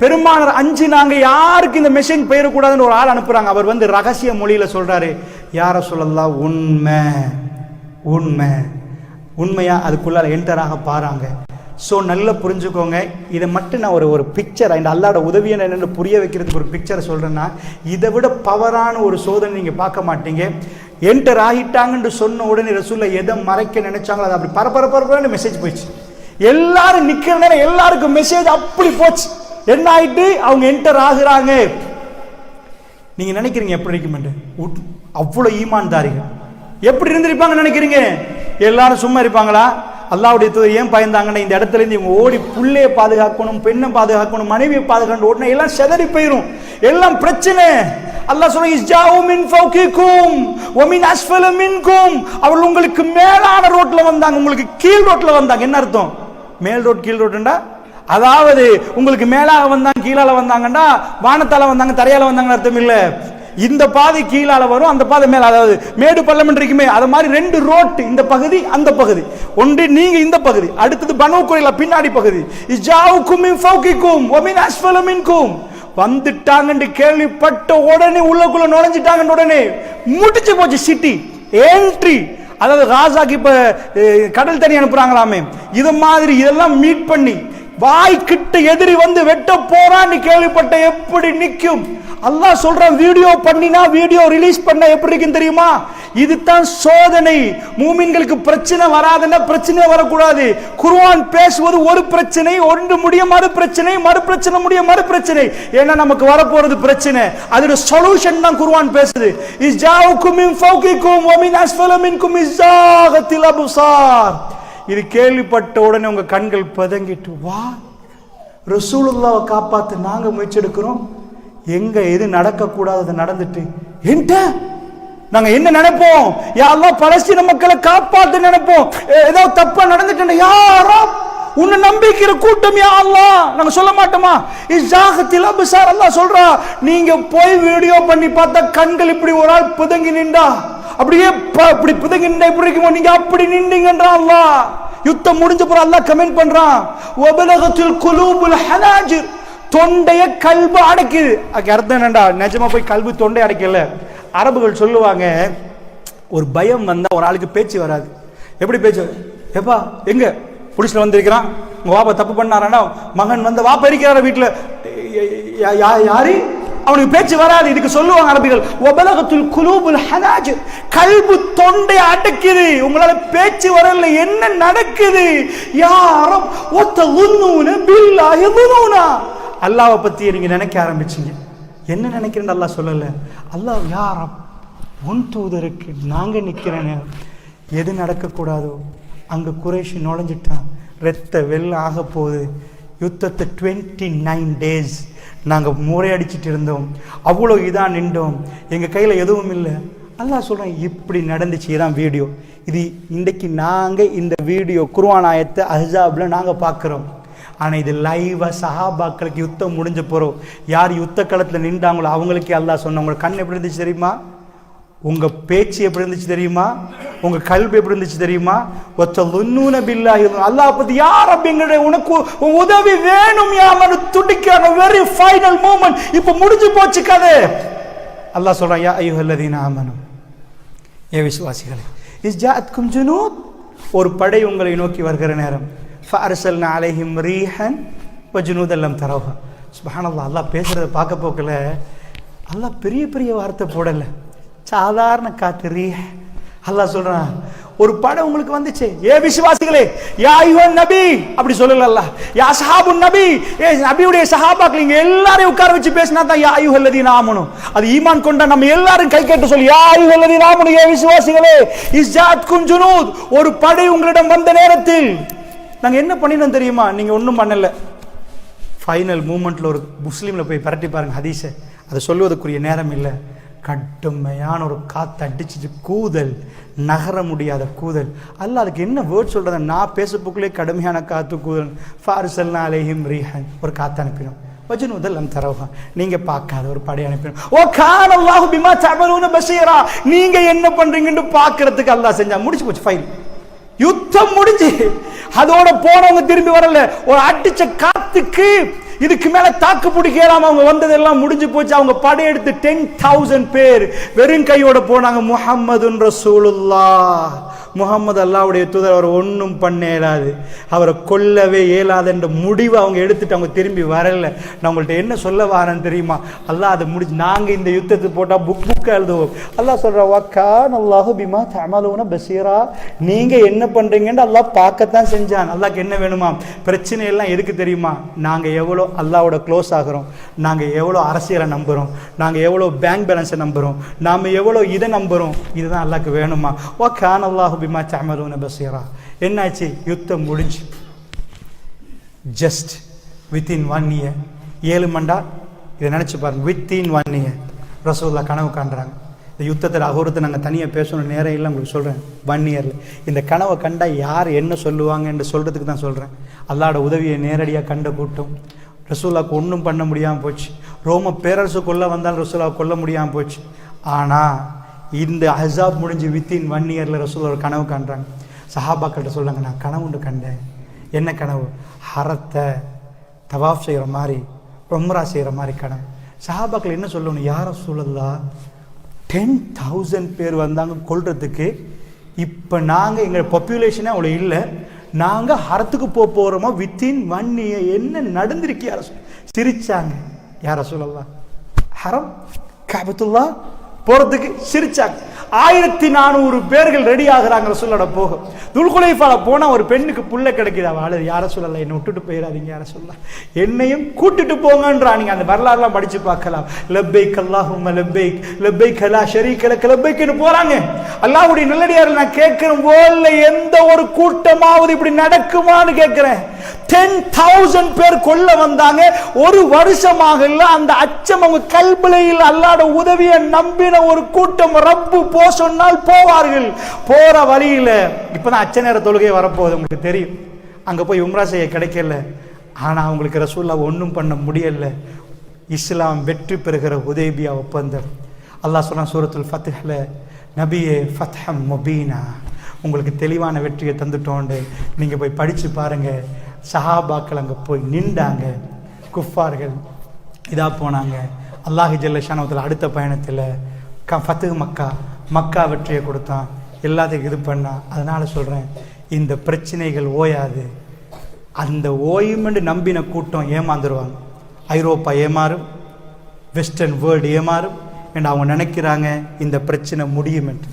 பெருமானார் அஞ்சு, நாங்க யாருக்கு இந்த மெசேஜ் போயிடக்கூடாதுன்னு ஒரு ஆள் அனுப்புறாங்க. அவர் வந்து ரகசிய மொழியில சொல்றாரு, யார சொல்லலாம், உண்மையா அதுக்குள்ள என்டராக பாருங்க. ஸோ நல்லா புரிஞ்சுக்கோங்க. இதை மட்டும் நான் ஒரு பிக்சர், இந்த அல்லாஹ்வோட உதவியை என்னென்னு புரிய வைக்கிறதுக்கு ஒரு பிக்சரை சொல்கிறேன்னா, இதை விட பவரான ஒரு சோதனை நீங்கள் பார்க்க மாட்டீங்க. என்டர் ஆகிட்டாங்கன்னு சொன்ன உடனே ரசூலுல்லாஹ் எதை மறைக்க நினைச்சாங்களோ அது அப்படி பரபரன்னு மெசேஜ் போயிடுச்சு. எல்லாரும் நிற்கிற நேரம் எல்லாருக்கும் மெசேஜ் அப்படி போச்சு. என்ன ஆயிட்டு, அவங்க என்டர் ஆகுறாங்க. நீங்கள் நினைக்கிறீங்க எப்படி இருக்கும்? அவ்வளோ ஈமான்தாரிகள் எப்படி இருந்திருப்பாங்கன்னு நினைக்கிறீங்க? எல்லாரும் சும்மா இருப்பாங்களா? அல்லாஹ்வுடைய தூதர் ஏன் பயந்தாங்கன்னா, இந்த இடத்துல இருந்து இவங்க ஓடி புள்ளையை பாதுகாக்கணும், பெண்ணை பாதுகாக்கணும், மனைவியை பாதுகாக்கணும், உடனே எல்லாம் செதறி போயிடும், எல்லாம் பிரச்சனை. அல்லாஹ் சொல்றான், இஸ்ஜாஉ மின் ஃபௌகிக்கும் வ மின் அஸ்ஃபல மின்கும். அவர்கள் உங்களுக்கு மேலான ரோட்ல வந்தாங்க, உங்களுக்கு கீழ் ரோட்ல வந்தாங்க. என்ன அர்த்தம்? மேல் ரோட் கீழ் ரோட்டுண்டா, அதாவது உங்களுக்கு மேலாக வந்தாங்க, கீழால வந்தாங்கண்டா, வானத்தால வந்தாங்க, தரையால வந்தாங்கன்னு அர்த்தம் இல்ல. இந்த பாதை கீழால வரும், அந்த பாதை மேல, அதாவது மேடு பள்ளம் இருக்குமே, அது மாதிரி 2 ரோட், இந்த பகுதி அந்த பகுதி. ஒன்று நீங்க இந்த பகுதி, அடுத்தது பனு குறைலா பின்னாடி பகுதி. இஜாவுக்கும் மின் ஃபௌகிக்கும் வ மின் அஸ்ஃபல மின்கும். வந்துட்டாங்கன்னு கேள்விப்பட்ட உடனே உள்ளக்குள்ள நுழைஞ்சிட்டாங்கன்னு உடனே முடிச்சு போச்சு சிட்டி என்ட்ரி. அதாவது காசாக்கு இப்ப கடல் தண்ணி அனுப்புறாங்களாமே, இது மாதிரி இதெல்லாம் மீட் பண்ணி வாய்க்கிட்ட எதிரி வந்து வெட்ட போறான்னு கேள்விப்பட்ட எப்படி நிக்கும்? அல்லாஹ் சொல்றான், வீடியோ பண்ணினா, வீடியோ ரிலீஸ் பண்ண எப்படி இருக்குன்னு தெரியுமா? இதுதான் சோதனை. மூமின்களுக்கு பிரச்சனை வராதுன்னா பிரச்சனை வரக்கூடாது. குர்ஆன் பேசுவது ஒரு பிரச்சனை, ஒன்று முடிய மறு பிரச்சனை, மறு பிரச்சனை முடிய மறு பிரச்சனை. ஏன்னா நமக்கு வரப்போறது பிரச்சனை, அதோட சொல்யூஷன் தான் குர்ஆன் பேசுது. இஸ்ஜாஉக்கும் மின் ஃபௌகிக்கும் வ மின் அஸ்ஃபல மின்கும் இஸ்ஸாகத்தில் அப்சார். இது கேள்விப்பட்ட உடனே உங்க கண்கள் பதங்கிட்டு, வா ரசூலுல்லாஹ்வை காப்பாத்த நாங்க முயற்சி எடுக்கிறோம், எங்க எது நடக்க கூடாது நடந்துட்டு என்ன நாங்க என்ன நினைப்போம்? யா அல்லாஹ் பலஸ்தீன மக்களை காப்பாத்த நினைப்போம். ஏதோ தப்பா நடந்துட்டு யாரோ உன்னை நம்பிக்கிற கூட்டம், யா அல்லாஹ் நாங்க சொல்ல மாட்டோமா? இஸ்ஸாகத்தில் அப்சார். அல்லாஹ் சொல்றா, நீங்க போய் வீடியோ பண்ணி பார்த்தா கண்கள் இப்படி ஒரு ஆள் புதங்கி நின்றா, அப்படியே இப்படி புதங்கி நின்றா இப்படி இருக்குமோ, நீங்க அப்படி நின்றீங்கன்றா அல்லாஹ். யுத்தம் முடிஞ்ச பிறகு அல்லாஹ் கமெண்ட் பண்றான், வபலகத்துல் குலூபுல் ஹனாஜிர். தொண்டைய கல்பு அடைக்குது. அர்த்தம் என்னண்டா, நிஜமா போய் கல்பு தொண்டை அடைக்கல. அரபுகள் சொல்லுவாங்க, ஒரு பயம் வந்தா ஒரு ஆளுக்கு பேச்சு வராது. எப்படி பேச்சு? எப்பா எங்க புலிஸ்ல வந்திருக்கிறான், உங்க வாப்பா தப்பு பண்ணாரா, மகன் வந்து வாப்பா இருக்கிறார வீட்டுல, யாரு அவனுக்கு பேச்சு வராது. இதுக்கு சொல்லுவாங்க அரபிகள் வபலகத்துல் குலூபுல் ஹனாஜிர், கல்பு தொண்டை அடக்குது, உங்களால பேச்சு வரல, என்ன நடக்குது? யா ரப் வததுன்னூன பில்லாஹி துனூனா, அல்லாஹ்வை பத்தி நீங்க நினைக்க ஆரம்பிச்சீங்க. என்ன நினைக்கிறேன்னு அல்லாஹ் சொல்லல. அல்லாஹ் யா ரப் உன் தூதருக்கு நாங்க நிக்கிறேன், எது நடக்கக்கூடாதோ அங்க குறைஷி நுழைஞ்சிட்டான், ரத்த வெள்ளம் ஆக போகுது. யுத்தத்தை 29 days நாங்கள் முறையடிச்சிட்டு இருந்தோம், அவ்வளோ இதாக நின்றோம், எங்கள் கையில் எதுவும் இல்லை. அல்லாஹ் சொல்கிறேன் இப்படி நடந்துச்சு. இதான் வீடியோ. இது இன்றைக்கு நாங்கள் இந்த வீடியோ குர்ஆன் ஆயத்தை அஹ்ஸாபில் நாங்கள் பார்க்குறோம். ஆனால் இது லைவாக சஹாபாக்களுக்கு யுத்தம் முடிஞ்ச போகிறோம், யார் யுத்த களத்தில் நின்றாங்களோ அவங்களுக்கே அல்லாஹ் சொன்ன. உங்களோட கண் எப்படி இருந்துச்சு தெரியுமா? உங்க பேச்சு எப்படி இருந்துச்சு தெரியுமா? உங்க கல்வி எப்படி இருந்துச்சு தெரியுமா? வத்தலுன்னூன பில்லாஹி, அல்லாஹ் பத்தி யார் அப்படிங்கற உனக்கு உதவி வேணும் யாமனு துடிக்கிற வெரி ஃபைனல் மூமெண்ட். இப்போ முடிஞ்சு போச்சு கதை. அல்லாஹ் சொல்றான் யா அய்யுஹல்லதீன ஆமனு, ஏ விசுவாசிகளே, இஸ்ஜாஅத்கும் ஜுனூத், ஒரு படை உங்களை நோக்கி வருகிற நேரம், ஃபஅர்சல்னா அலைஹிம் ரீஹன் வஜுனூதன் லம் தரவுஹா. சுப்ஹானல்லாஹ். அல்லாஹ் பேசுறத பார்க்க போக்கல அல்லாஹ் பெரிய பெரிய வார்த்தை போடல, சாதாரண காத்து ரீஹ். அல்லாஹ் சொல்றான் ஒரு படம் உங்களுக்கு வந்துச்சு, ஏ விசுவாசிகளே, யா அய்யுஹன் நபி அப்படி சொல்லல அல்லாஹ், யா ஸஹாபுன் நபி, ஏ நபியுடைய சஹாபாக்கள், நீங்க எல்லாரையும் உட்கார வச்சு பேசினா தான் யா அய்யுஹல்லதீன ஆமனு. அது ஈமான் கொண்ட நம்ம எல்லாரும் கை கேட்டு சொல்லி யா அய்யுஹல்லதீன ஆமனு, ஏ விசுவாசிகளே, இஸ்ஜாஅத்கும் ஜுனூத், ஒரு படை உங்களிடம் வந்த நேரத்தில் நாங்க என்ன பண்ணினோம் தெரியுமா? நீங்க ஒன்றும் பண்ணல. ஃபைனல் மூமெண்ட்ல ஒரு முஸ்லீம்ல போய் பரட்டி பாருங்க ஹதீஸை, அதை சொல்வதற்குரிய நேரம் இல்லை. கடுமையான ஒரு காற்று அடிச்சுட்டு கூதல், நகர முடியாத கூதல். அல்ல அதுக்கு என்ன வேர்ட் சொல்றது? நான் பேசப்புக்குள்ளே கடுமையான காற்று கூதல். ஃபார்சல்னா அலைஹிம் ரீஹன், ஒரு காற்று அனுப்பினோம். வஜுனூதன் லம் தரவுஹா, நீங்க பார்க்காத ஒரு படை அனுப்பினோம். ஓ கான அல்லாஹு பிமா தஅமலூன பஸீரா, நீங்க என்ன பண்றீங்கன்னு பார்க்கிறதுக்கு அல்லாஹ் செஞ்சா. முடிச்சு போச்சு ஃபைல், யுத்தம் முடிஞ்சு. அதோட போனவங்க திரும்பி வரல. ஒரு அடிச்ச காத்துக்கு இதுக்கு மேல தாக்கு பிடிக்கலாம். அவங்க வந்ததெல்லாம் முடிஞ்சு போச்சு. அவங்க படையெடுத்து 10,000 பேர் வெறும் கையோட போனாங்க. முஹம்மதுன் ரசூலுல்லாஹ், முகமது அல்லாஹ்வுடைய தூதர், அவர் ஒன்றும் பண்ண இயலாது, அவரை கொல்லவே இயலாது என்ற முடிவை அவங்க எடுத்துட்டு அவங்க திரும்பி வரல. நான் உங்கள்கிட்ட என்ன சொல்ல வரேன்னு தெரியுமா? அல்லாஹ் அதை முடிச்சு நாங்கள் இந்த யுத்தத்தை போட்டால் புக் எழுதுவோம். அல்லாஹ் சொல்கிறா வக்கான் அல்லாஹு பிமா தஅமலூன பஸீரா, நீங்கள் என்ன பண்ணுறீங்கன்னு அல்லாஹ் பார்க்கத்தான் செஞ்சான். அல்லாஹ்க்கு என்ன வேணுமா? பிரச்சனை எல்லாம் எதுக்கு தெரியுமா? நாங்கள் எவ்வளோ அல்லாஹ்வோட க்ளோஸ் ஆகிறோம், நாங்கள் எவ்வளோ அரசியலை நம்புகிறோம், நாங்கள் எவ்வளோ பேங்க் பேலன்ஸை நம்புகிறோம், நாம் எவ்வளோ இதை நம்புகிறோம், இதுதான் அல்லாஹ்க்கு வேணுமா? வக்கான் அல்லாஹு பிமா தஅமலூன பஸீரா. என்னாச்சு? யுத்தம் முடிஞ்சு ஜஸ்ட் வித்தின் 1 year, 7 மண்டா. இதை நினச்சி பாருங்க, வித்தின் 1 year ரசூலுல்லாஹ் கனவு காண்றாங்க. இந்த யுத்தத்தில் அகோரத்தை நாங்கள் தனியாக பேசணும், நேரம் இல்லை, உங்களுக்கு சொல்கிறேன். 1 yearல இந்த கனவை கண்டா யார் என்ன சொல்லுவாங்க என்று சொல்கிறதுக்கு தான் சொல்கிறேன். அல்லாஹ்வோட உதவியை நேரடியாக கண்ட கூட்டம். ரசூலுல்லாஹ்க்கு ஒன்றும் பண்ண முடியாமல் போச்சு. ரோம பேரரசு கொல்ல வந்தாலும் ரசூலுல்லாஹ் கொல்ல முடியாமல் போச்சு. ஆனால் இந்த அஹ்ஸாப் முடிஞ்சு வித்தின் 1 yearல ரசூலுல்லாஹ் ஒரு கனவு காண்றாங்க. சஹாபாக்கள்கிட்ட சொல்லுங்க, நான் கனவு ஒன்று கண்டேன். என்ன கனவு? ஹரத்தை தவாஃப் செய்கிற மாதிரி, உம்ரா செய்கிற மாதிரி கனவு. சஹாபாக்கள் என்ன சொல்லணும்? யா ரசூலல்லாஹ் 10,000 பேர் வந்தாங்க கொல்றதுக்கு, இப்போ நாங்கள் எங்கள் பாப்புலேஷனே அவ்வளோ இல்லை, நாங்கள் ஹரத்துக்கு போகிறோமா வித்தின் 1 year, என்ன நடந்திருக்கு? யார சிரிச்சாங்க. யார சொல்லலாம்? ஹரம் கஅபத்துல்லாஹ் போகிறதுக்கு சிரிச்சாங்க. 1400 பேர்கள் ரெடி ஆகுறாங்க ரசூலோட போக. துல்குலைஃபால போனால் ஒரு பெண்ணுக்கு புள்ள கிடைக்குது. அவள் அழுது, யார சொல்லலாம், என்னை விட்டுட்டு போயிடாதீங்க, யார சொல்லலாம், என்னையும் கூட்டிட்டு போங்கன்றா. நீங்கள் அந்த வரலாறுலாம் படித்து பார்க்கலாம். லப்பைக் அல்லாஹும்ம லப்பைக், லப்பைக் லா ஷரீக லக் லப்பைக்னு போகிறாங்க. அல்லாஹ்வுடைய நல்லடியார்கள், நான் கேட்குறேன், போல எந்த ஒரு கூட்டமாவது இப்படி நடக்குமான்னு கேட்குறேன். 10,000 பேர் கொல்ல வந்தாங்க. ஒரு வருஷமாக இல்லை, அந்த அச்சம் அவங்க கல்பலையில் அல்லாஹ்வுடைய உதவியை நம்பின ஒரு கூட்டம். ரப்பு போ சொன்னால் போவார்கள். போற வழியில இப்பதான் அச்ச நேர தொழுகை வரப்போகுது, உங்களுக்கு தெரியும். அங்க போய் உம்ரா செய்ய கிடைக்கல. ஆனா அவங்களுக்கு ரசூலுல்லாஹ் ஒன்றும் பண்ண முடியல. இஸ்லாம் வெற்றி பெறுகிற ஹுதைபியா ஒப்பந்தம். அல்லாஹ் சொன்ன சூரத்துல் ஃபத்ஹ்ல, நபியே ஃபத்ஹம் முபீனா, உங்களுக்கு தெளிவான வெற்றியை தந்துட்டோண்டு. நீங்க போய் படிச்சு பாருங்க. சஹாபாக்கள் அங்கே போய் நின்றாங்க, குஃபார்கள் இதா போனாங்க. அல்லாஹ் ஜல்ல ஷானஹு அடுத்த பயணத்தில் ஃபத்ஹ் மக்கா வெற்றியை கொடுத்தான், எல்லாத்துக்கும் இது பண்ணான். அதனால சொல்கிறேன், இந்த பிரச்சனைகள் ஓயாது. அந்த ஓய்மெண்டு நம்பின கூட்டம் ஏமாந்துருவாங்க. ஐரோப்பா ஏமாறும், வெஸ்டர்ன் வேர்ல்டு ஏமாறும் என்று அவங்க நினைக்கிறாங்க இந்த பிரச்சனை முடியும் என்று.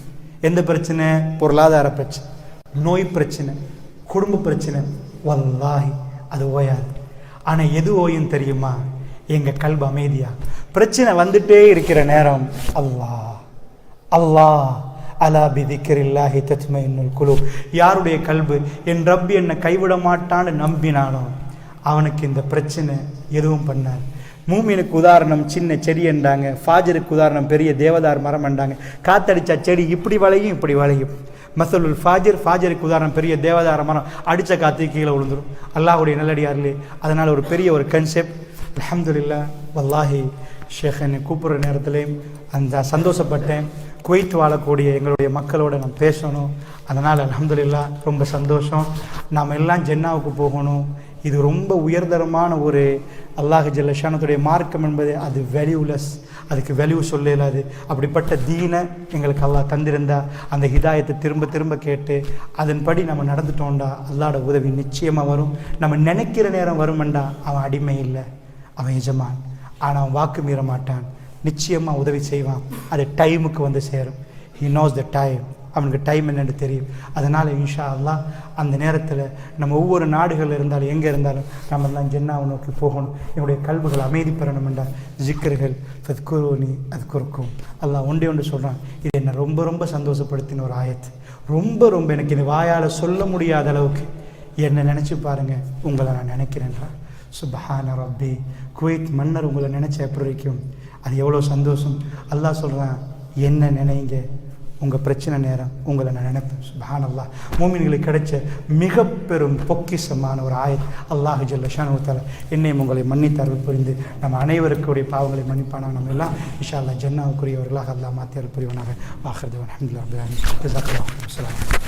எந்த பிரச்சனை? பொருளாதார பிரச்சனை, நோய் பிரச்சனை, குடும்ப பிரச்சனை. வல்லாஹி அது ஓயாது. ஆனால் எது ஓயும் தெரியுமா? எங்கள் கல்பு அமைதியா. பிரச்சனை வந்துட்டே இருக்கிற நேரம் அல்லாஹ் அல்லாஹ் அலா பிதிக்ரில்லாஹி தத்மைனுல் குலூப். யாருடைய கல்பு என் ரப்பி என்னை கைவிட மாட்டான்னு நம்பினானோ அவனுக்கு இந்த பிரச்சனை எதுவும் பண்ணார். மூமினுக்கு உதாரணம் சின்ன செடி என்றாங்க, ஃபாஜருக்கு உதாரணம் பெரிய தேவதார் மரம் என்றாங்க. காத்தடிச்சா செடி இப்படி வளையும் இப்படி வளையும். மசலுல் ஃபாஜர், ஃபாஜருக்கு உதாரணம் பெரிய தேவதார மரம், அடித்த காற்று கீழே விழுந்துடும். அல்லாஹ்வுடைய நல்லடியார்களே, அதனால் ஒரு பெரிய ஒரு கன்செப்ட். அல்ஹம்துலில்லாஹ். வல்லாஹி ஷேக் என்னை கூப்பிட்ற நேரத்துலேயும் அந்த சந்தோஷப்பட்டேன். குவைத் வாழக்கூடிய எங்களுடைய மக்களோட நான் பேசணும். அதனால் அல்ஹம்துலில்லாஹ் ரொம்ப சந்தோஷம். நாம் எல்லாம் ஜென்னாவுக்கு போகணும். இது ரொம்ப உயர்தரமான ஒரு அல்லாஹ் ஜல்ல ஷானத்துடைய மார்க்கம் என்பது அது வேல்யூலெஸ், அதுக்கு வேல்யூ சொல்ல இல்லாது. அப்படிப்பட்ட தீனை எங்களுக்கு அல்லாஹ் தந்திருந்தா அந்த ஹிதாயத்தை திரும்ப திரும்ப கேட்டு அதன்படி நம்ம நடந்துட்டோம்டா அல்லாஹ்வோட உதவி நிச்சயமாக வரும். நம்ம நினைக்கிற நேரம் வருமெண்டா அவன் அடிமை இல்லை, அவன் எஜமான். ஆனால் அவன் வாக்கு மீற மாட்டான், நிச்சயமாக உதவி செய்வான். அது டைமுக்கு வந்து சேரும். He knows the time. அவனுக்கு டைம் என்னென்னு தெரியும். அதனால் இன்ஷா அல்லாஹ் அந்த நேரத்தில் நம்ம ஒவ்வொரு நாடுகளில் இருந்தாலும் எங்கே இருந்தாலும் நம்ம எல்லாம் ஜென்னாவை நோக்கி போகணும். என்னுடைய கல்விகள் அமைதி பெறணும் என்றால் ஜிக்கர்கள் ஃபத்குரூனி அத்குர்க்கும். அல்லாஹ் ஒன்று சொல்கிறான். இது என்னை ரொம்ப ரொம்ப சந்தோஷப்படுத்தின ஒரு ஆயத்து. ரொம்ப எனக்கு இந்த வாயால் சொல்ல முடியாத அளவுக்கு என்னை நினச்சி பாருங்கள், உங்களை நான் நினைக்கிறேன்றான். சுப்ஹான ரப்பி. குவைத் மன்னர் உங்களை நினச்ச எப்படி இருக்கும்? அது எவ்வளோ சந்தோஷம். அல்லாஹ் சொல்கிறான், என்ன நினைங்க, உங்கள் பிரச்சனை நேரம் உங்களை நான் நினைப்பேன். சுப்ஹானல்லாஹ். மூமின்களுக்கு கிடைச்ச மிக பெரும் பொக்கிஷமான ஒரு ஆயத். அல்லாஹ் ஜல்ல ஷானஹு தஆலா என்னையும் உங்களை மன்னித்து அருள் புரிந்து நம்ம அனைவருக்குடைய பாவங்களை மன்னிப்பானாக. நம்ம எல்லாம் இன்ஷா அல்லாஹ் ஜன்னாவுக்குரியவர்களாக அல்லாஹ் மாற்றி அருள் புரிவனாக. ஆகிர் தஅவானா அல்ஹம்துலில்லாஹி ரப்பில் ஆலமீன்.